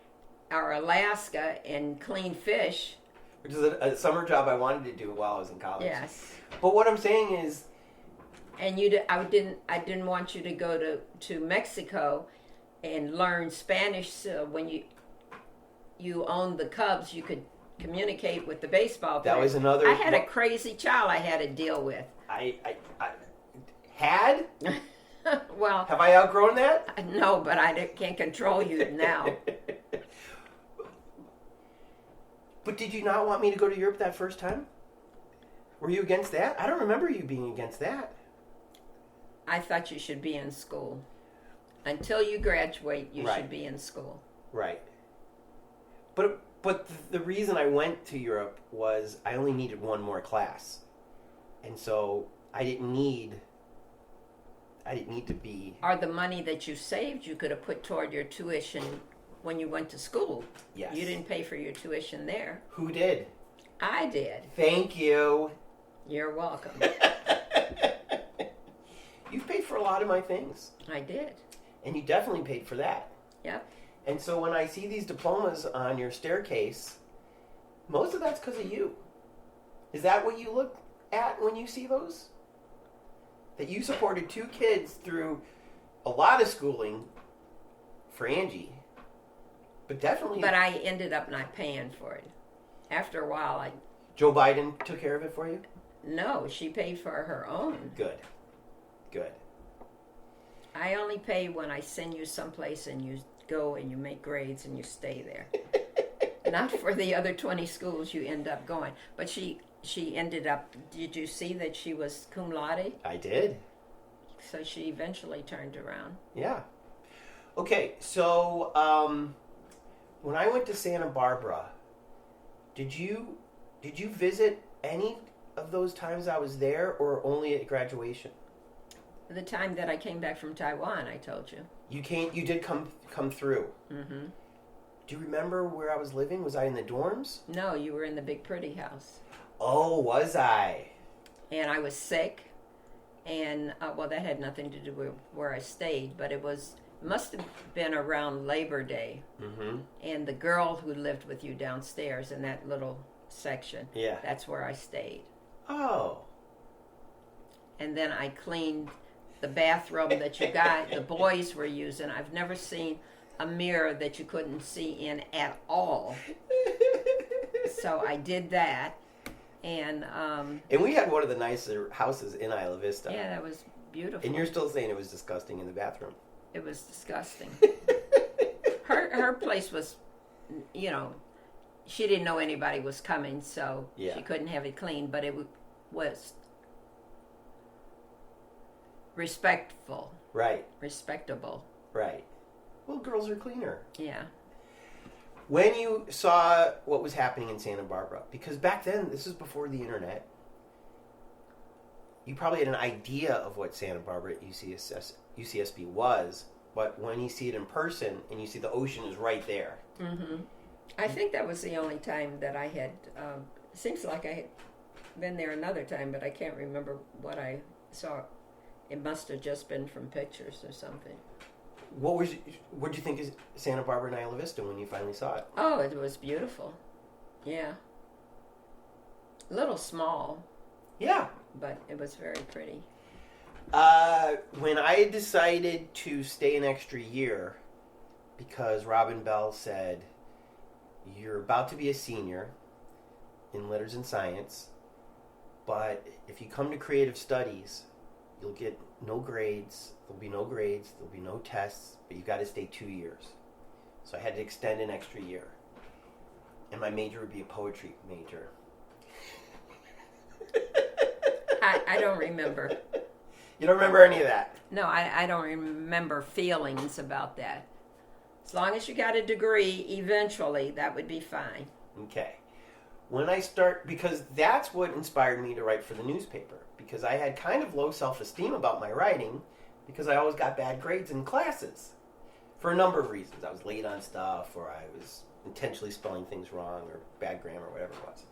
or Alaska and clean fish. Which is a summer job I wanted to do while I was in college. Yes. But what I'm saying is... And I didn't want you to go to Mexico and learn Spanish. So when you owned the Cubs, you could communicate with the baseball players. That was another... I had a crazy child I had to deal with. I had? Well... Have I outgrown that? No, but I can't control you now. But did you not want me to go to Europe that first time? Were you against that? I don't remember you being against that. I thought you should be in school. Until you graduate, you Right. should be in school. Right. But the reason I went to Europe was I only needed one more class. And so I didn't need to be. Or the money that you saved, you could have put toward your tuition when you went to school. Yes. You didn't pay for your tuition there. Who did? I did. Thank you. You're welcome. You've paid for a lot of my things. I did. And you definitely paid for that. Yep. And so when I see these diplomas on your staircase, most of that's because of you. Is that what you look at when you see those? That you supported 2 kids through a lot of schooling for Angie. But definitely... But I ended up not paying for it. After a while, Joe Biden took care of it for you? No, she paid for her own. Good. Good. I only pay when I send you someplace and you go and you make grades and you stay there. Not for the other 20 schools you end up going. But she ended up, did you see that she was cum laude? I did. So she eventually turned around. Yeah. Okay, so when I went to Santa Barbara, did you visit any of those times I was there, or only at graduation? The time that I came back from Taiwan, I told you. You did come through. Mm-hmm. Do you remember where I was living? Was I in the dorms? No, you were in the big pretty house. Oh, was I? And I was sick. And, well, that had nothing to do with where I stayed, but must have been around Labor Day. Mm-hmm. And the girl who lived with you downstairs in that little section, Yeah. that's where I stayed. Oh. And then I cleaned the bathroom that you got, the boys were using. I've never seen a mirror that you couldn't see in at all. So I did that. And we had one of the nicer houses in Isla Vista. yeah, that was beautiful. And you're still saying it was disgusting in the bathroom. It was disgusting. Her place was, you know, she didn't know anybody was coming, so Yeah. she couldn't have it cleaned, but it was respectful, Right. respectable. Right. Well, girls are cleaner. Yeah. When you saw what was happening in Santa Barbara, because back then, this is before the internet, you probably had an idea of what Santa Barbara at UCSB was, but when you see it in person and you see the ocean is right there. Mm-hmm. I think that was the only time that I had, seems like I had been there another time, but I can't remember what I saw. It must have just been from pictures or something. What did you think of Santa Barbara and Isla Vista when you finally saw it? Oh, it was beautiful. Yeah. A little small, Yeah. but it was very pretty. When I decided to stay an extra year, because Robin Bell said, you're about to be a senior in letters and science, but if you come to creative studies, you'll get no grades, there'll be no tests, but you got to stay 2 years. So I had to extend an extra year. And my major would be a poetry major. I don't remember. You don't remember any of that? No, I don't remember feelings about that. As long as you got a degree, eventually, that would be fine. Okay. Because that's what inspired me to write for the newspaper. Because I had kind of low self-esteem about my writing, because I always got bad grades in classes. For a number of reasons. I was late on stuff, or I was intentionally spelling things wrong, or bad grammar, whatever it was.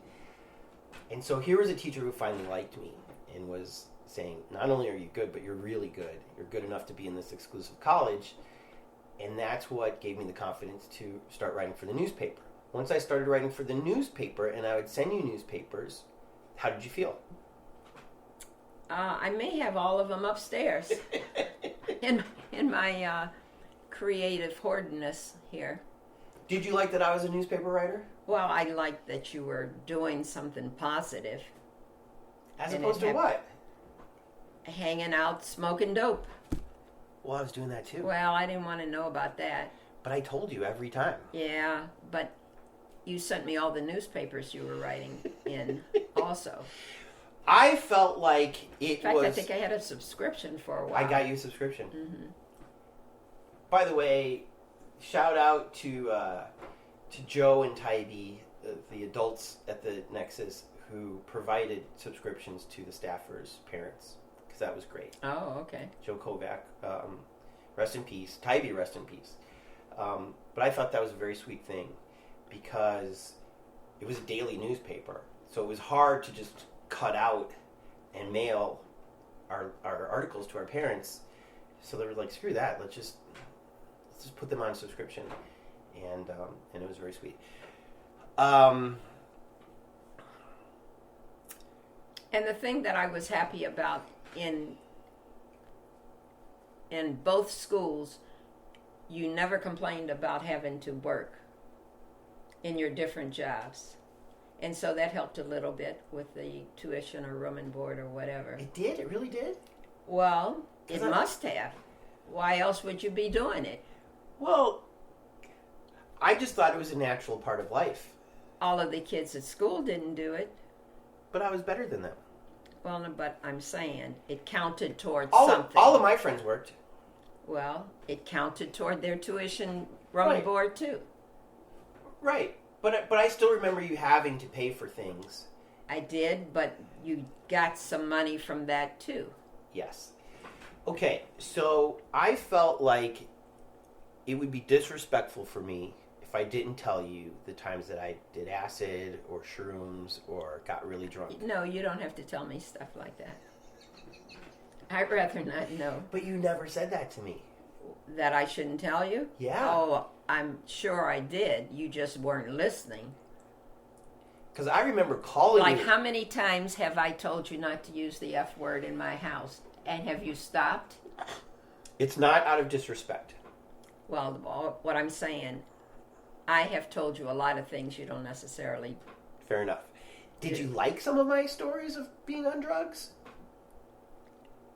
And so here was a teacher who finally liked me, and was saying, not only are you good, but you're really good. You're good enough to be in this exclusive college. And that's what gave me the confidence to start writing for the newspaper. Once I started writing for the newspaper, and I would send you newspapers, how did you feel? I may have all of them upstairs in my creative hoardness here. Did you like that I was a newspaper writer? Well, I liked that you were doing something positive. As And opposed it to had- what? Hanging out, smoking dope. Well, I was doing that too. Well, I didn't want to know about that. But I told you every time. Yeah, but you sent me all the newspapers you were writing in also. I felt like In it fact, was. I think I had a subscription for a while. I got you a subscription. Mm-hmm. By the way, shout out to Joe and Tybee, the adults at the Nexus, who provided subscriptions to the staffers' parents, because that was great. Oh, okay. Joe Kovac, rest in peace. Tybee, rest in peace. But I thought that was a very sweet thing, because it was a daily newspaper, so it was hard to just cut out and mail our articles to our parents. So they were like, "Screw that! Let's just put them on subscription," and it was very sweet. And the thing that I was happy about in both schools, you never complained about having to work in your different jobs. And so that helped a little bit with the tuition or room and board or whatever. It did. It really did. Well, it must have. Why else would you be doing it? Well, I just thought it was a natural part of life. All of the kids at school didn't do it. But I was better than them. Well, no, but I'm saying it counted towards All something. of my friends worked. Well, it counted toward their tuition, room and Right. board too. Right. But I still remember you having to pay for things. I did, but you got some money from that too. Yes. Okay, so I felt like it would be disrespectful for me if I didn't tell you the times that I did acid or shrooms or got really drunk. No, you don't have to tell me stuff like that. I'd rather not know. But you never said that to me. That I shouldn't tell you? Yeah. Oh, I'm sure I did. You just weren't listening. Because I remember calling Like, you. how many times have I told you not to use the F word in my house? And have you stopped? It's not out of disrespect. Well, what I'm saying, I have told you a lot of things you don't necessarily. Fair enough. Did you like some of my stories of being on drugs?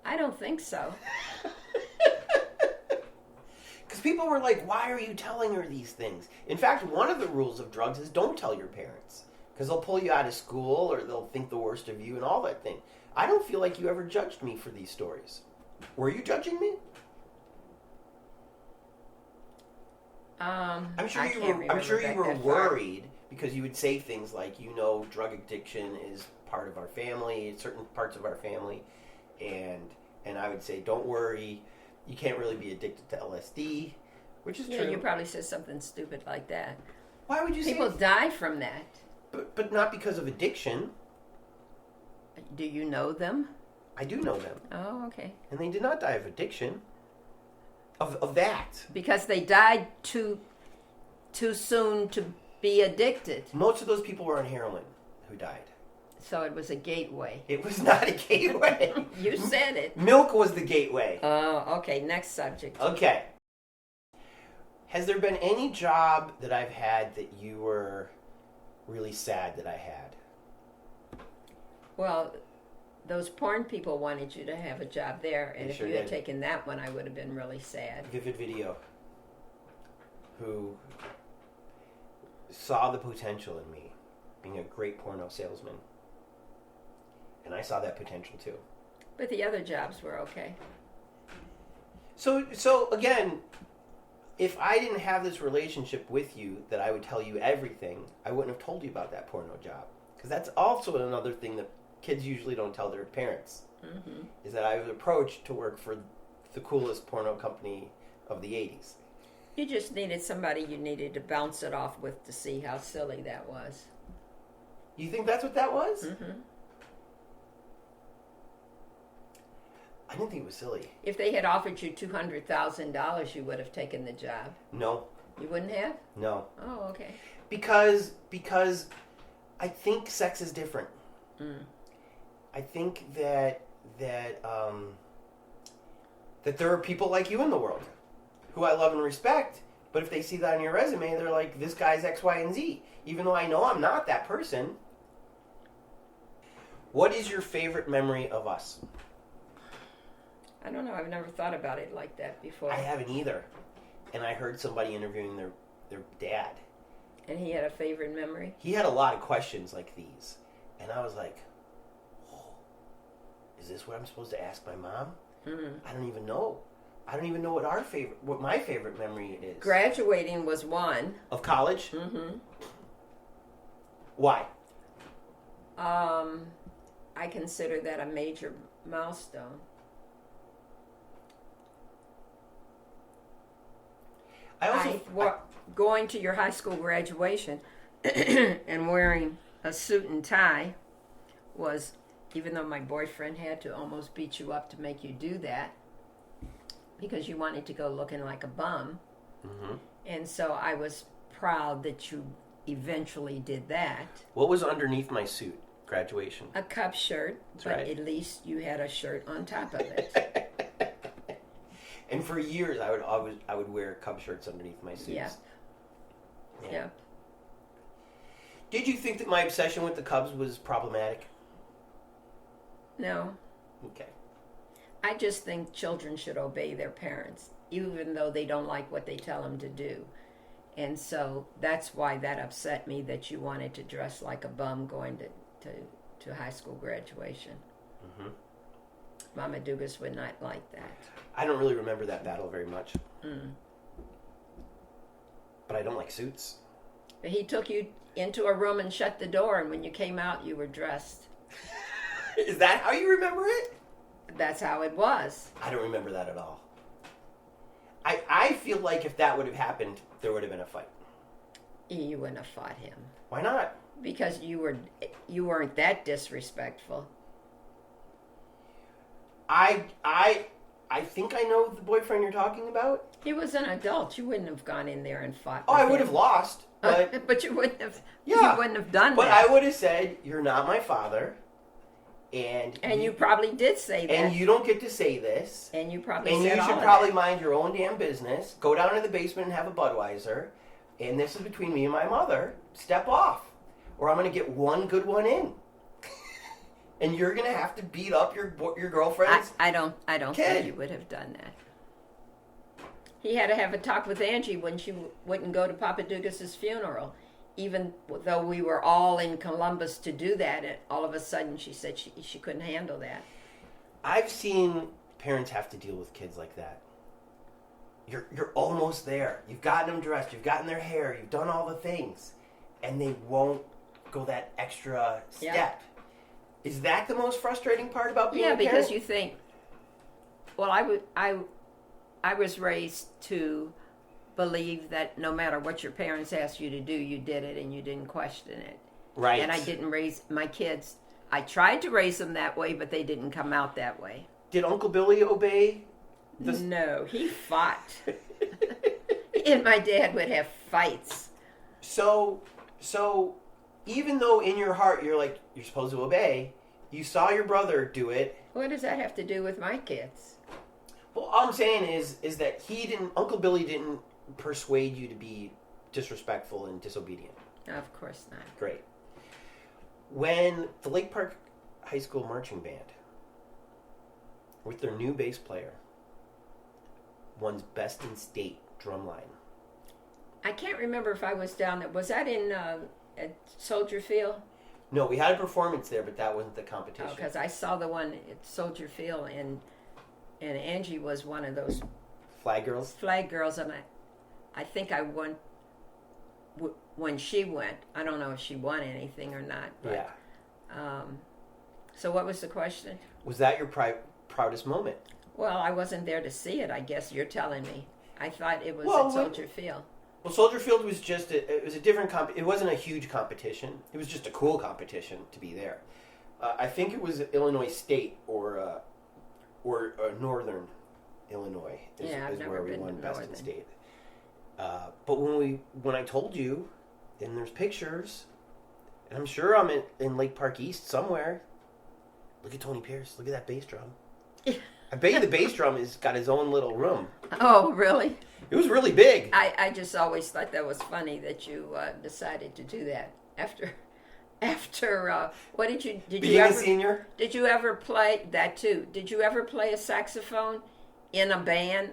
I don't think so. Because people were like, why are you telling her these things? In fact, one of the rules of drugs is don't tell your parents. Because they'll pull you out of school or they'll think the worst of you and all that thing. I don't feel like you ever judged me for these stories. Were you judging me? I'm sure you were worried because you would say things like, drug addiction is part of our family, certain parts of our family, and I would say, don't worry, you can't really be addicted to LSD, which is Yeah, true. you probably said something stupid like that. Why would you say? People die from that. But not because of addiction. Do you know them? I do know them, Oh, okay. and they did not die of addiction. Of that. Because they died too soon to be addicted. Most of those people were on heroin who died. So it was a gateway. It was not a gateway. You said it. Milk was the gateway. Oh, okay. Next subject. Okay. Has there been any job that I've had that you were really sad that I had? Well, those porn people wanted you to have a job there, and They if sure you had did. taken that one, I would have been really sad. Vivid Video, who saw the potential in me being a great porno salesman. And I saw that potential too. But the other jobs were okay. So again, if I didn't have this relationship with you that I would tell you everything, I wouldn't have told you about that porno job. Because that's also another thing that kids usually don't tell their parents, Mm-hmm. is that I was approached to work for the coolest porno company of the 80s. You just needed somebody you needed to bounce it off with to see how silly that was. You think that's what that was? Mm-hmm. I didn't think it was silly. If they had offered you $200,000, you would have taken the job. No, You wouldn't have? no. Oh, okay. Because I think sex is different. Mm. I think that there are people like you in the world who I love and respect, but if they see that on your resume, they're like, this guy's X, Y, and Z. Even though I know I'm not that person. What is your favorite memory of us? I don't know. I've never thought about it like that before. I haven't either. And I heard somebody interviewing their dad. And he had a favorite memory? He had a lot of questions like these. And I was like, oh, is this what I'm supposed to ask my mom? I don't even know. I don't even know what my favorite memory is. Graduating was one. Of college? Mm-hmm. Why? I consider that a major milestone. Going to your high school graduation and wearing a suit and tie was, even though my boyfriend had to almost beat you up to make you do that because you wanted to go looking like a bum. Mm-hmm. And so I was proud that you eventually did that. What was underneath my suit? Graduation. A cup shirt, That's but right. at least you had a shirt on top of it. And for years, I would wear cup shirts underneath my suits. Yeah. Did you think that my obsession with the Cubs was problematic? No. Okay. I just think children should obey their parents, even though they don't like what they tell them to do. And so that's why that upset me that you wanted to dress like a bum going to high school graduation. Mm-hmm. Mama Dugas would not like that. I don't really remember that battle very much. But I don't like suits. But he took you into a room and shut the door, and when you came out, you were dressed. Is that how you remember it? That's how it was. I don't remember that at all. I feel like if that would have happened, there would have been a fight. You wouldn't have fought him. Why not? Because you weren't that disrespectful. I think I know the boyfriend you're talking about. He was an adult. You wouldn't have gone in there and fought. Oh, I with would him. have lost, but but you wouldn't have. Yeah, you wouldn't have done but that. I would have said, "You're not my father," and you probably did say that. and you don't get to say this, And you probably and said you all should of probably that. mind your own damn business. Go down to the basement and have a Budweiser, and this is between me and my mother. Step off, or I'm going to get one good one in, and you're going to have to beat up your girlfriend's. I don't kid. think you would have done that. He had to have a talk with Angie when she wouldn't go to Papa Dugas's funeral, even though we were all in Columbus to do that. And all of a sudden, she said she couldn't handle that. I've seen parents have to deal with kids like that. You're almost there. You've gotten them dressed. You've gotten their hair. You've done all the things, and they won't go that extra step. Yeah. Is that the most frustrating part about being a parent? Because you think, well, I was raised to believe that no matter what your parents asked you to do, you did it and you didn't question it. Right. And I didn't raise my kids. I tried to raise them that way, but they didn't come out that way. Did Uncle Billy obey? No, he fought. He and my dad would have fights. So even though in your heart you're like, you're supposed to obey, you saw your brother do it. What does that have to do with my kids? Well, all I'm saying is that Uncle Billy didn't persuade you to be disrespectful and disobedient. Of course not. Great. When the Lake Park High School Marching Band, with their new bass player, won Best in State drumline. I can't remember if I was down there. Was that in at Soldier Field? No, we had a performance there, but that wasn't the competition. Because I saw the one at Soldier Field, and Angie was one of those Flag Girls? flag girls, and I think I won when she went. I don't know if she won anything or not. But, Yeah. So what was the question? Was that your proudest moment? Well, I wasn't there to see it. I guess you're telling me. I thought it was Well, at Soldier Field. Well, Soldier Field was just it was a different it wasn't a huge competition. It was just a cool competition to be there. I think it was Illinois State or Northern Illinois is I've never where we been won to Best in Northern. State. But when I told you, and there's pictures, and I'm sure I'm in Lake Park East somewhere. Look at Tony Pierce. Look at that bass drum. I bet you the bass drum has got his own little room. Oh, really? It was really big. I just always thought that was funny that you decided to do that after what did you Being ever a senior. did you ever play that too? Did you ever play a saxophone in a band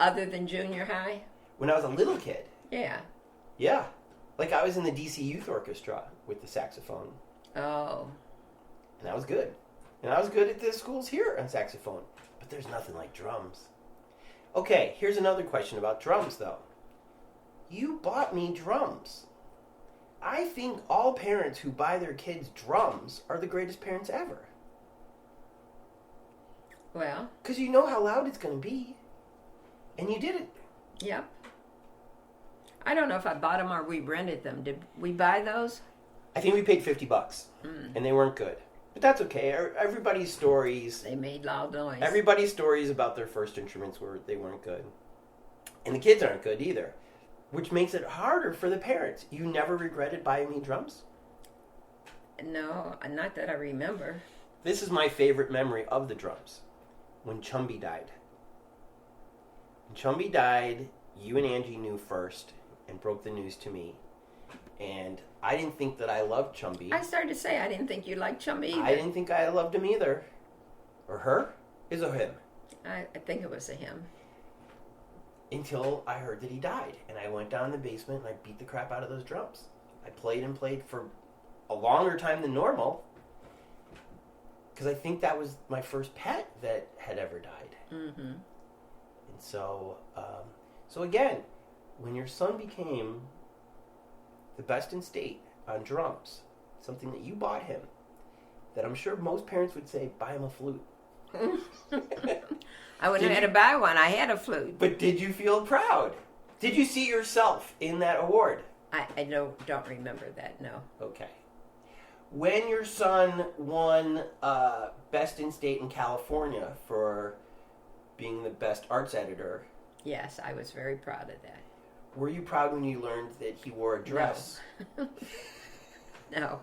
other than junior high? When I was a little kid. Yeah. Yeah. Like I was in the DC Youth Orchestra with the saxophone, Oh, and that was good. And I was good at the schools here on saxophone. But there's nothing like drums. Okay, here's another question about drums, though. You bought me drums. I think all parents who buy their kids drums are the greatest parents ever. well, Because you know how loud it's going to be. And you did it. yep. I don't know if I bought them or we rented them. Did we buy those? I think we paid $50, and they weren't good. But that's okay. Everybody's stories... They made loud noise. Everybody's stories about their first instruments were they weren't good. And the kids aren't good either. Which makes it harder for the parents. You never regretted buying me drums? No, not that I remember. This is my favorite memory of the drums. When Chumby died. When Chumby died, you and Angie knew first and broke the news to me. And I didn't think that I loved Chumby. I started to say I didn't think you liked Chumby either. I didn't think I loved him either. Or her? Is it him? I think it was a him. Until I heard that he died. And I went down in the basement and I beat the crap out of those drums. I played and played for a longer time than normal. Because I think that was my first pet that had ever died. Mm-hmm. And so, so again, when your son became the best in state on drums, something that you bought him, that I'm sure most parents would say, buy him a flute. I wouldn't Did have had you- to buy one. I had a flute. But did you feel proud? Did you see yourself in that award? I don't remember that, no. Okay. When your son won Best in State in California for being the best arts editor, Yes, I was very proud of that. were you proud when you learned that he wore a dress? No.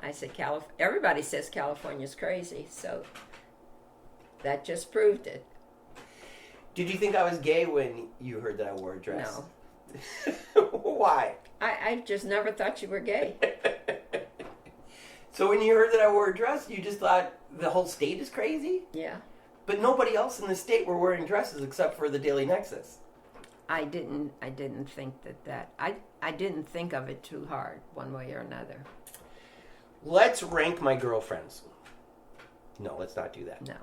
I said, everybody says California's crazy, so that just proved it. Did you think I was gay when you heard that I wore a dress? No. Why? I just never thought you were gay. So when you heard that I wore a dress, you just thought the whole state is crazy? Yeah. But nobody else in the state were wearing dresses except for the Daily Nexus. I didn't think I didn't think of it too hard one way or another. Let's rank my girlfriends. No, let's not do that. No.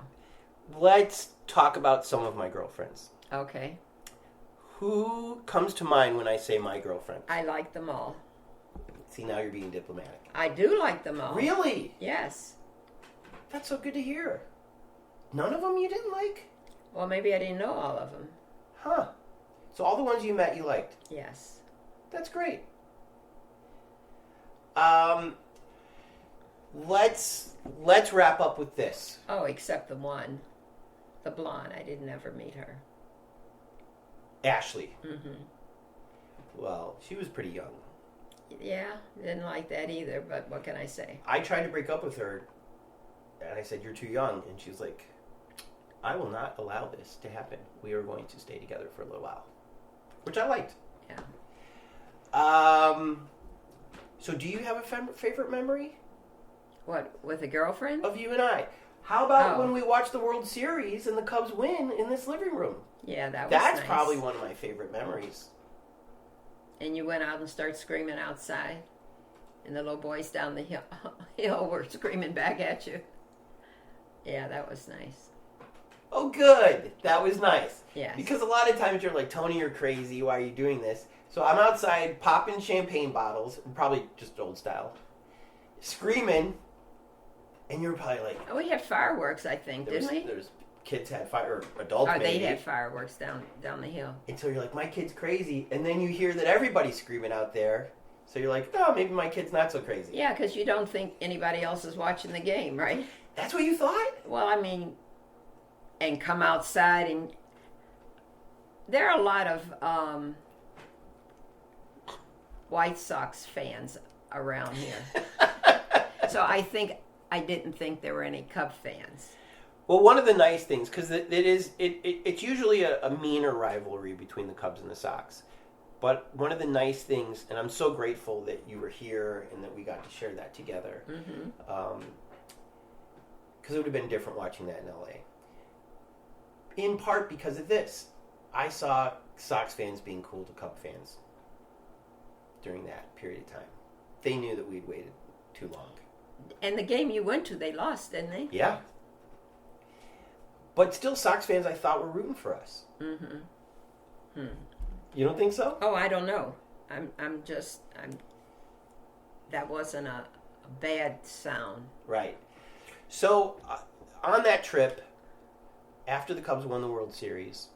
Let's talk about some of my girlfriends. Okay. Who comes to mind when I say my girlfriend? I like them all. See, now you're being diplomatic. I do like them all. Really? Yes. That's so good to hear. None of them you didn't like? Well, maybe I didn't know all of them. Huh. So all the ones you met you liked. Yes. That's great. Let's wrap up with this. Oh, except the one, the blonde. I didn't ever meet her. Ashley. Mm-hmm. Well, she was pretty young. Yeah, didn't like that either, but what can I say? I tried to break up with her, and I said, "You're too young," and she was like, "I will not allow this to happen. We are going to stay together for a little while," which I liked. Yeah. So do you have a favorite memory What, with a girlfriend? of you and I? How about Oh. when we watched the World Series and the Cubs win in this living room? Yeah, that was That's nice. probably one of my favorite memories. And you went out and started screaming outside, and the little boys down the hill were screaming back at you. Yeah, that was nice. Oh, good. That was nice. Yes. Because a lot of times you're like, Tony, you're crazy. Why are you doing this? So I'm outside popping champagne bottles, probably just old style, screaming, and you're probably like, Oh, we had fireworks, I think, didn't we? There's kids had fire, or adults Or they maybe. had fireworks down the hill. And so you're like, my kid's crazy. And then you hear that everybody's screaming out there. So you're like, oh, maybe my kid's not so crazy. Yeah, because you don't think anybody else is watching the game, right? That's what you thought? Well, I mean, and come outside, and there are a lot of White Sox fans around here. So I didn't think there were any Cub fans. Well, one of the nice things, because it's usually a meaner rivalry between the Cubs and the Sox. But one of the nice things, and I'm so grateful that you were here and that we got to share that together. Mm-hmm. Because it would have been different watching that in LA. In part because of this. I saw Sox fans being cool to Cub fans. during that period of time. They knew that we'd waited too long. And the game you went to, they lost, didn't they? Yeah. But still, Sox fans, I thought, were rooting for us. Mm-hmm. You don't think so? Oh, I don't know. That wasn't a bad sound. Right. So, on that trip, after the Cubs won the World Series,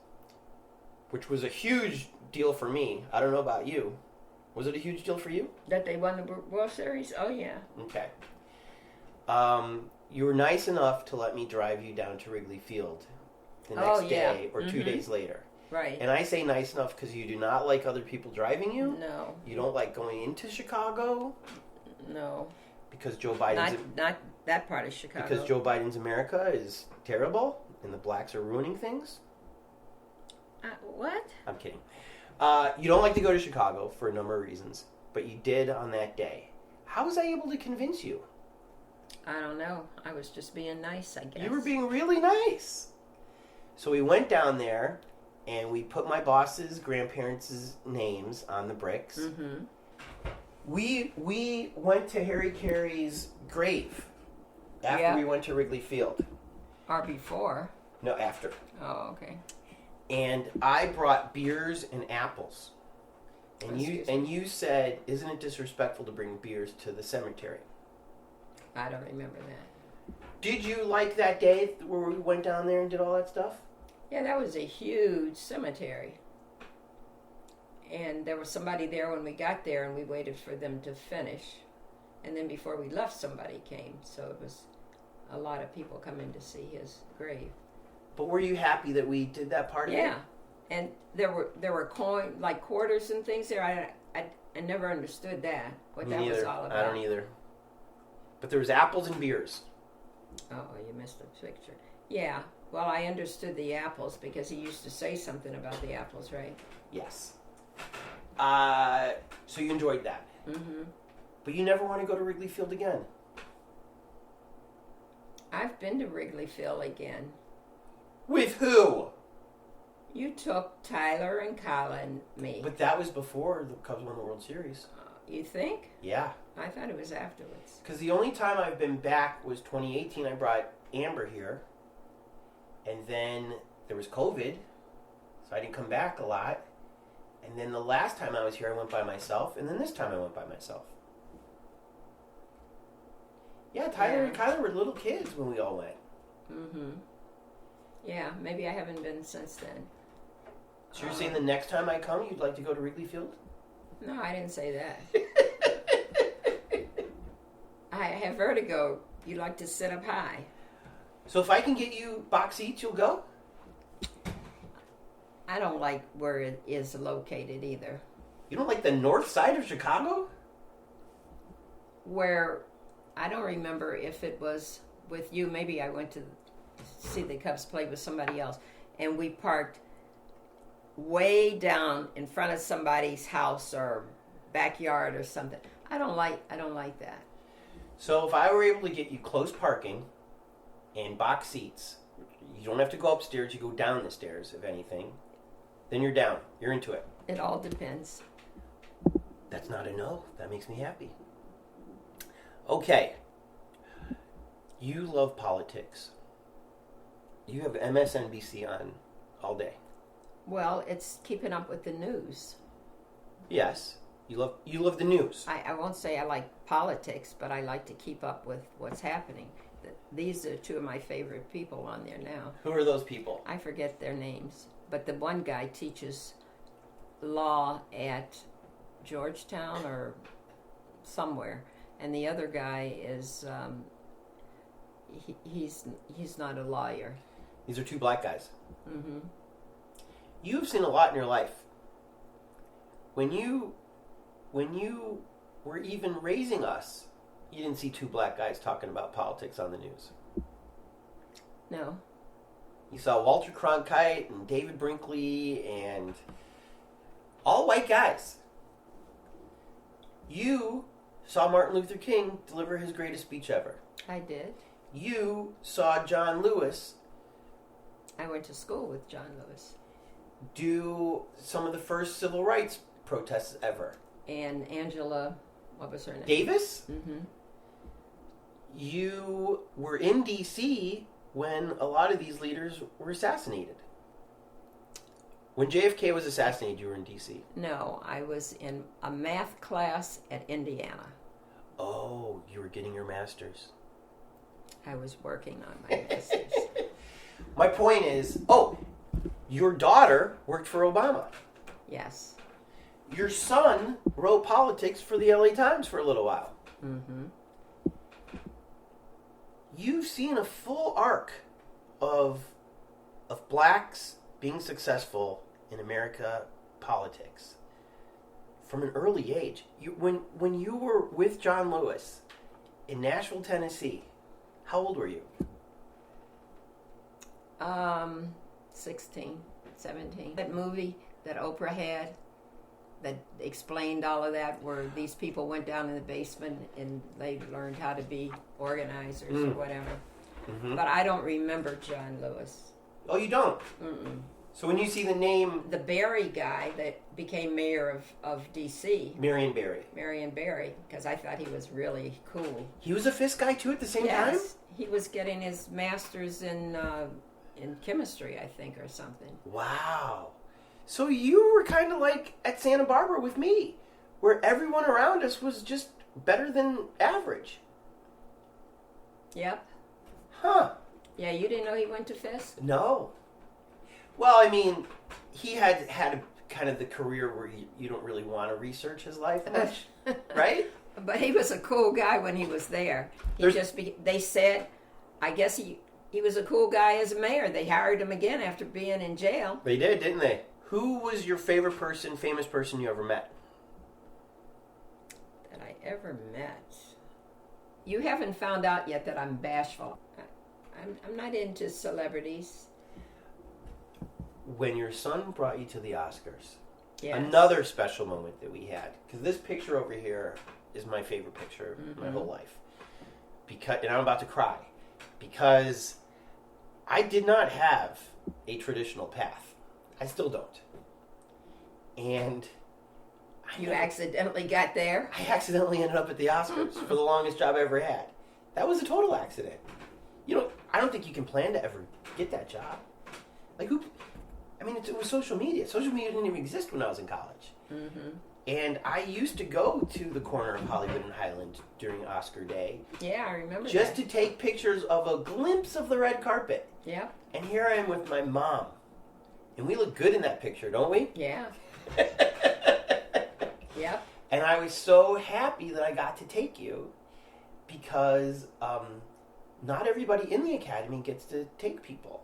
which was a huge deal for me. I don't know about you. Was it a huge deal for you? That they won the World Series? Oh, yeah. Okay. You were nice enough to let me drive you down to Wrigley Field the next day or 2 days later. Right. And I say nice enough because you do not like other people driving you. No. You don't like going into Chicago. No. Because Joe Biden's... Not that part of Chicago. Because Joe Biden's America is terrible and the blacks are ruining things. What? I'm kidding. You don't like to go to Chicago for a number of reasons, but you did on that day. How was I able to convince you? I don't know. I was just being nice, I guess. You were being really nice. So we went down there, and we put my boss's grandparents' names on the bricks. Mm-hmm. We went to Harry Carey's grave after we went to Wrigley Field. Or before. No, after. Oh, okay. And I brought beers and apples. And you said, isn't it disrespectful to bring beers to the cemetery? I don't remember that. Did you like that day where we went down there and did all that stuff? Yeah, that was a huge cemetery. And there was somebody there when we got there, and we waited for them to finish. And then before we left, somebody came. So it was a lot of people coming to see his grave. But were you happy that we did that part of it? Yeah. And there were coins, like quarters and things there. I never understood that, what that was all about. I don't either. But there was apples and beers. Oh, you missed the picture. Yeah. Well, I understood the apples because he used to say something about the apples, right? Yes. So you enjoyed that. Mm-hmm. But you never want to go to Wrigley Field again. I've been to Wrigley Field again. With who? You took Tyler and Colin, me. But that was before the Cubs won the World Series. You think? Yeah. I thought it was afterwards. Because the only time I've been back was 2018. I brought Amber here. And then there was COVID. So I didn't come back a lot. And then the last time I was here, I went by myself. And then this time I went by myself. Yeah, Tyler and Kyler were little kids when we all went. Mm-hmm. Yeah, maybe I haven't been since then. So you're saying the next time I come, you'd like to go to Wrigley Field? No, I didn't say that. I have vertigo. You like to sit up high. So if I can get you box seats, you'll go? I don't like where it is located either. You don't like the north side of Chicago? Where, I don't remember if it was with you. Maybe I went to see the Cubs play with somebody else. And we parked way down in front of somebody's house or backyard or something. I don't like that. So if I were able to get you close parking and box seats, you don't have to go upstairs, you go down the stairs, if anything, then you're down. You're into it. It all depends. That's not a no. That makes me happy. Okay. You love politics. You have MSNBC on all day. Well, it's keeping up with the news. Yes. You love the news. I won't say I like politics, but I like to keep up with what's happening. These are two of my favorite people on there now. Who are those people? I forget their names. But the one guy teaches law at Georgetown or somewhere. And the other guy is, he's not a lawyer. These are two black guys. Mm-hmm. You've seen a lot in your life. When you were even raising us, you didn't see two black guys talking about politics on the news. No. You saw Walter Cronkite and David Brinkley and all white guys. You saw Martin Luther King deliver his greatest speech ever. I did. You saw John Lewis. I went to school with John Lewis. Do some of the first civil rights protests ever. and Angela, what was her name? Davis? Mm-hmm. You were in D.C. when a lot of these leaders were assassinated. When JFK was assassinated, you were in D.C. No, I was in a math class at Indiana. Oh, you were getting your master's. I was working on my master's. My point is, your daughter worked for Obama. Yes. Your son wrote politics for the LA Times for a little while. Mm-hmm. You've seen a full arc of blacks being successful in America politics from an early age. When you were with John Lewis in Nashville, Tennessee, how old were you? 16, 17. That movie that Oprah had that explained all of that, where these people went down in the basement and they learned how to be organizers or whatever. Mm-hmm. But I don't remember John Lewis. Oh, you don't? Mm-mm. So when you see the name... The Barry guy that became mayor of D.C., Marion Barry. Marion Barry, because I thought he was really cool. He was a Fisk guy too at the same time? Yes, he was getting his master's in chemistry, I think, or something. Wow. So you were kind of like at Santa Barbara with me, where everyone around us was just better than average. Yep. Huh. Yeah, you didn't know he went to Fisk? No. Well, I mean, he had a, kind of the career where you don't really want to research his life much, right? But he was a cool guy when he was there. They said, I guess he was a cool guy as a mayor. They hired him again after being in jail. They did, didn't they? Who was your favorite famous person you ever met? That I ever met? You haven't found out yet that I'm bashful. I'm not into celebrities. When your son brought you to the Oscars, Yes. another special moment that we had, because this picture over here is my favorite picture of my whole life. And I'm about to cry, because I did not have a traditional path. I still don't. And You accidentally got there? I accidentally ended up at the Oscars for the longest job I ever had. That was a total accident. I don't think you can plan to ever get that job. Like, who? I mean, it was social media. Social media didn't even exist when I was in college. Mm-hmm. And I used to go to the corner of Hollywood and Highland during Oscar day. Yeah, I remember Just that. to take pictures of a glimpse of the red carpet. Yep. And here I am with my mom. And we look good in that picture, don't we? Yeah. Yep. And I was so happy that I got to take you, because not everybody in the Academy gets to take people.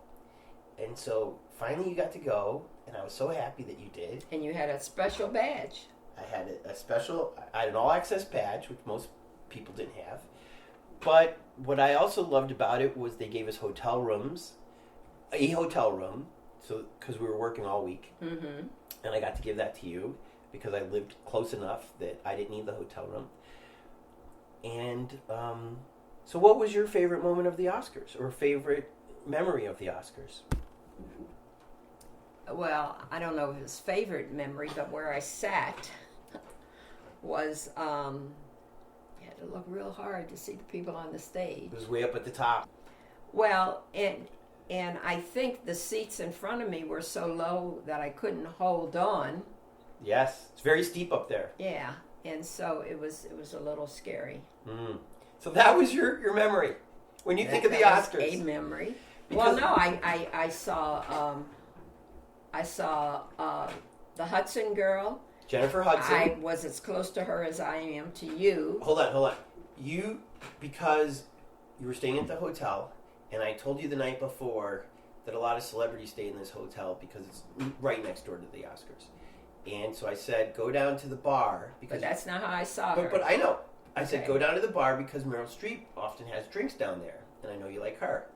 And so finally you got to go, and I was so happy that you did. And you had a special badge. I had I had an all-access badge, which most people didn't have. But what I also loved about it was they gave us hotel rooms, a hotel room, so because we were working all week. Mm-hmm. And I got to give that to you because I lived close enough that I didn't need the hotel room. And so what was your favorite moment of the Oscars, or favorite memory of the Oscars? Well, I don't know if his favorite memory, but where I sat was, you had to look real hard to see the people on the stage. It was way up at the top. Well, and I think the seats in front of me were so low that I couldn't hold on. Yes, it's very steep up there. Yeah, and so it was a little scary. Mm. So that was your memory when you think of the That Oscars. was a memory. Because- Well, no, I saw the Hudson girl. Jennifer Hudson. I was as close to her as I am to you. Hold on. Because you were staying at the hotel, and I told you the night before that a lot of celebrities stay in this hotel because it's right next door to the Oscars. And so I said, go down to the bar. Because But that's not how I saw her. But I know. I said, Okay. go down to the bar because Meryl Streep often has drinks down there, and I know you like her.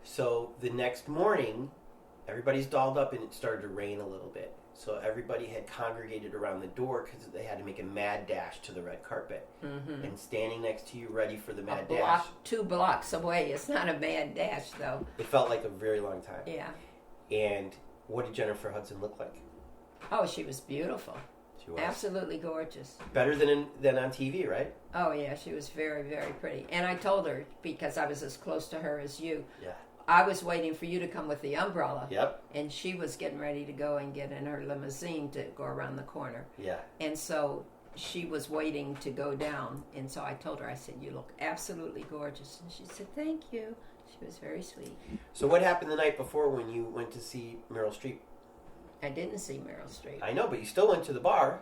So the next morning, everybody's dolled up, and it started to rain a little bit. So everybody had congregated around the door because they had to make a mad dash to the red carpet. Mm-hmm. And standing next to you, ready for the mad a dash. block, 2 blocks away. It's not a mad dash, though. It felt like a very long time. Yeah. And what did Jennifer Hudson look like? Oh, she was beautiful. She She was. Absolutely gorgeous. Better than on TV, right? Oh, yeah, she was very, very pretty. And I told her, because I was as close to her as you, Yeah. I was waiting for you to come with the umbrella. Yep. And she was getting ready to go and get in her limousine to go around the corner. Yeah. And so she was waiting to go down. And so I told her, I said, you look absolutely gorgeous. And she said, thank you. She was very sweet. So what happened the night before when you went to see Meryl Streep? I didn't see Meryl Streep. I know, but you still went to the bar.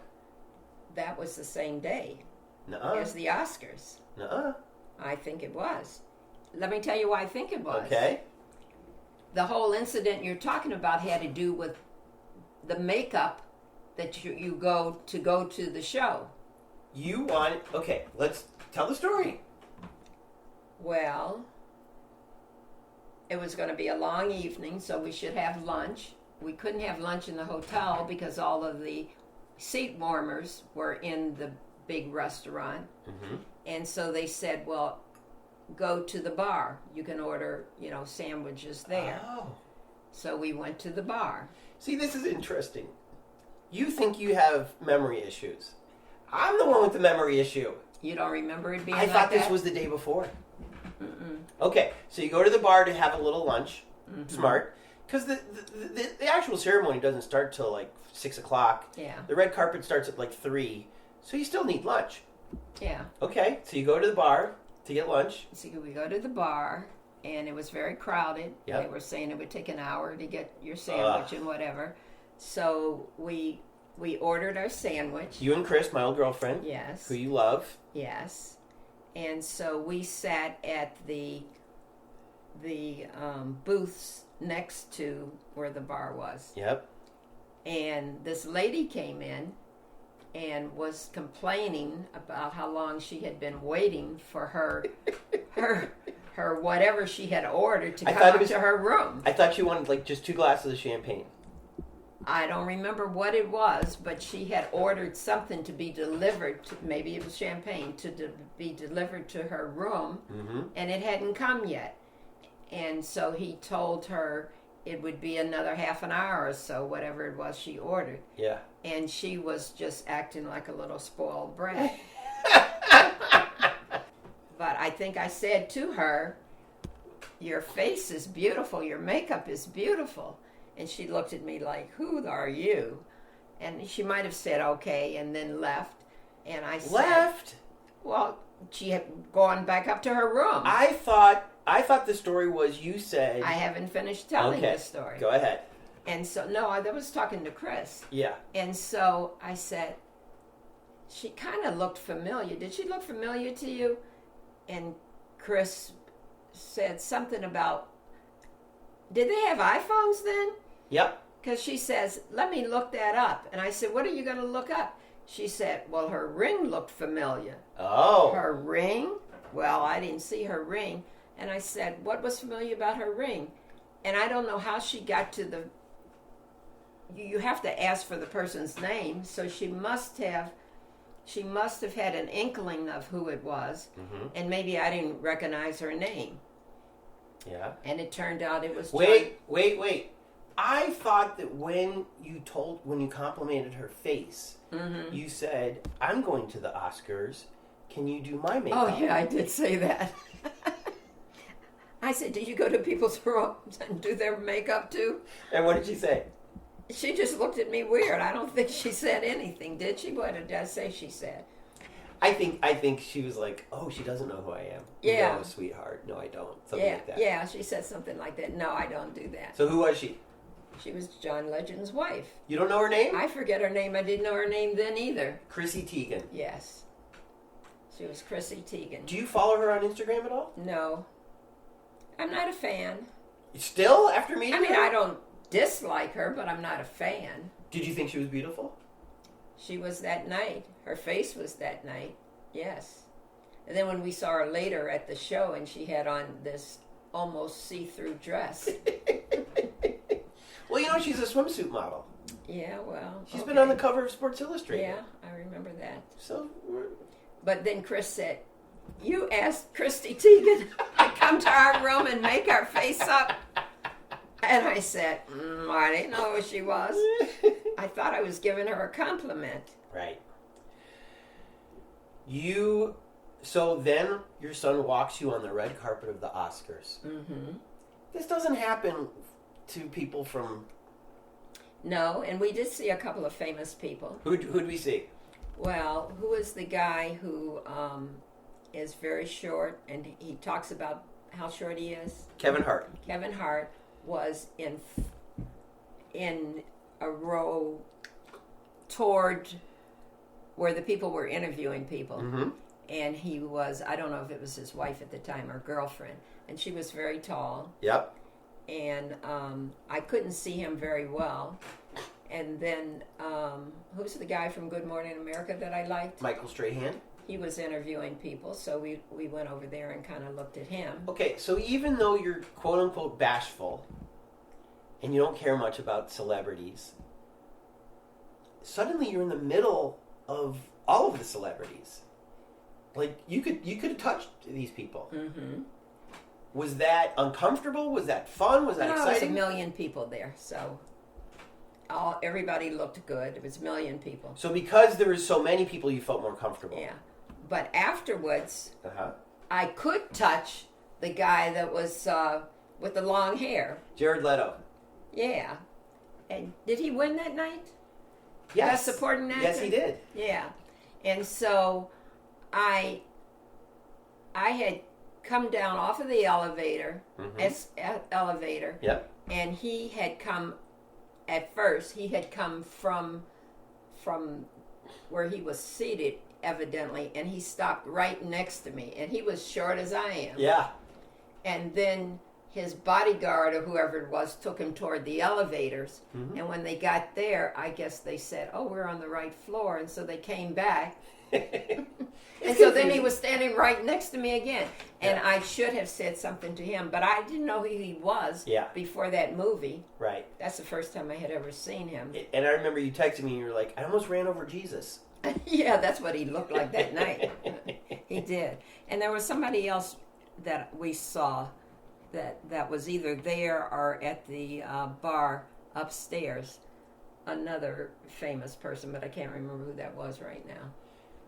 That was the same day Nuh-uh. as the Oscars. Nuh-uh. I think it was. Let me tell you why I think it was. Okay. The whole incident you're talking about had to do with the makeup that you go to the show. You want... Okay, let's tell the story. Well, it was going to be a long evening, so we should have lunch. We couldn't have lunch in the hotel because all of the seat warmers were in the big restaurant. Mm-hmm. And so they said, well, go to the bar. You can order, sandwiches there. Oh. So we went to the bar. See, this is interesting. You think you have memory issues. I'm the one with the memory issue. You don't remember it being I like thought this that? was the day before. Mm-mm. Okay, so you go to the bar to have a little lunch. Mhm. Smart. Because the actual ceremony doesn't start till like 6 o'clock. Yeah, The red carpet starts at like 3. So you still need lunch. yeah. Okay, so you go to the bar to get lunch. So we go to the bar, and it was very crowded. Yep. They were saying it would take an hour to get your sandwich and whatever. So we ordered our sandwich. You and Chris, my old girlfriend, Yes, who you love. yes. And so we sat at the booths next to where the bar was. Yep. And this lady came in and was complaining about how long she had been waiting for her whatever she had ordered to I come thought it up was- to her room. I thought you wanted like just 2 glasses of champagne. I don't remember what it was, but she had ordered something to be delivered to, maybe it was champagne, to be delivered to her room, Mm-hmm. and it hadn't come yet. And so he told her it would be another half an hour or so, whatever it was she ordered. Yeah. And she was just acting like a little spoiled brat. But I think I said to her, your face is beautiful, your makeup is beautiful. And she looked at me like, who are you? And she might have said okay and then left. And I said, Left? well, she had gone back up to her room. I thought the story was you said... I haven't finished telling Okay, the story. Go ahead. And so, no, I was talking to Chris. Yeah. And so I said, she kind of looked familiar. Did she look familiar to you? And Chris said something about, did they have iPhones then? Yep. Because she says, let me look that up. And I said, what are you going to look up? She said, well, her ring looked familiar. Oh. Her ring? Well, I didn't see her ring. And I said, what was familiar about her ring? And I don't know how she got to the... You have to ask for the person's name, so she must have had an inkling of who it was, Mm-hmm. and maybe I didn't recognize her name. Yeah. And it turned out it was Wait. I thought that when you complimented her face, Mm-hmm. you said, I'm going to the Oscars. Can you do my makeup? Oh, yeah, I did say that. I said, did you go to people's rooms and do their makeup too? And what did she say? She just looked at me weird. I don't think she said anything, did she? What did I say she said? I think she was like, oh, she doesn't know who I am. Yeah. No, sweetheart. No, I don't. Something Yeah, like that. yeah, she said something like that. No, I don't do that. So who was she? She was John Legend's wife. You don't know her name? I forget her name. I didn't know her name then either. Chrissy Teigen. Yes. She was Chrissy Teigen. Do you follow her on Instagram at all? No. I'm not a fan. Still, after meeting I mean, her? I don't dislike her, but I'm not a fan. Did you think she was beautiful? She was that night. Her face was that night. Yes. And then when we saw her later at the show and she had on this almost see-through dress. Well, you know, she's a swimsuit model. Yeah, well. She's okay. been on the cover of Sports Illustrated. Yeah, I remember that. So, But then Chris said, you asked Christy Teigen to come to our room and make our face up. And I said, I didn't know who she was. I thought I was giving her a compliment. Right. So then your son walks you on the red carpet of the Oscars. Mm-hmm. This doesn't happen to people from... No, and we did see a couple of famous people. Who'd we see? Well, who is the guy who is very short, and he talks about how short he is? Kevin Hart. Kevin Hart was in a row toward where the people were interviewing people. Mm-hmm. And he was, I don't know if it was his wife at the time or girlfriend, and she was very tall. Yep. And I couldn't see him very well. And then, who's the guy from Good Morning America that I liked? Michael Strahan. He was interviewing people, so we went over there and kind of looked at him. Okay, so even though you're quote-unquote bashful and you don't care much about celebrities, suddenly you're in the middle of all of the celebrities. Like, you could have touched these people. Mm-hmm. Was that uncomfortable? Was that fun? Was that No, there was exciting? 1 million people there, so everybody looked good. It was 1 million people. So because there was so many people, you felt more comfortable. Yeah. But afterwards, Uh-huh. I could touch the guy that was with the long hair. Jared Leto. Yeah. And did he win that night? Yes. Best supporting actor? Yes, he did. Yeah. And so I had come down off of the elevator, Mm-hmm. elevator, Yep. and he had come, at first, he had come from where he was seated, evidently, and he stopped right next to me, and he was short as I am. Yeah. And then his bodyguard or whoever it was took him toward the elevators. Mm-hmm. And when they got there, I guess they said, "Oh, we're on the right floor." And so they came back. And so then he was standing right next to me again. And Yeah. I should have said something to him, but I didn't know who he was Yeah. before that movie. Right. That's the first time I had ever seen him. And I remember you texted me and you were like, I almost ran over Jesus. Yeah, that's what he looked like that night. He did. And there was somebody else that we saw that was either there or at the bar upstairs. Another famous person, but I can't remember who that was right now.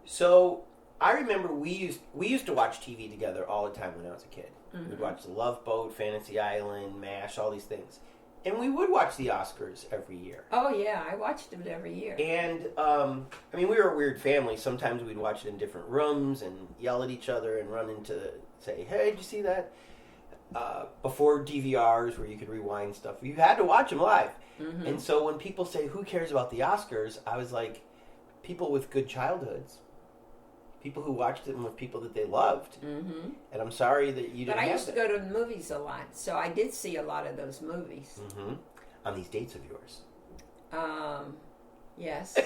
So I remember we used to watch TV together all the time when I was a kid. Mm-hmm. We'd watch The Love Boat, Fantasy Island, MASH, all these things. And we would watch the Oscars every year. Oh, yeah, I watched it every year. And, I mean, we were a weird family. Sometimes we'd watch it in different rooms and yell at each other and run into, say, hey, did you see that? Before DVRs where you could rewind stuff, you had to watch them live. Mm-hmm. And so when people say, who cares about the Oscars? I was like, people with good childhoods. People who watched them with people that they loved. Mm-hmm. And I'm sorry that you didn't But I have used to go to the movies a lot, so I did see a lot of those movies. Mm-hmm. On these dates of yours. Yes.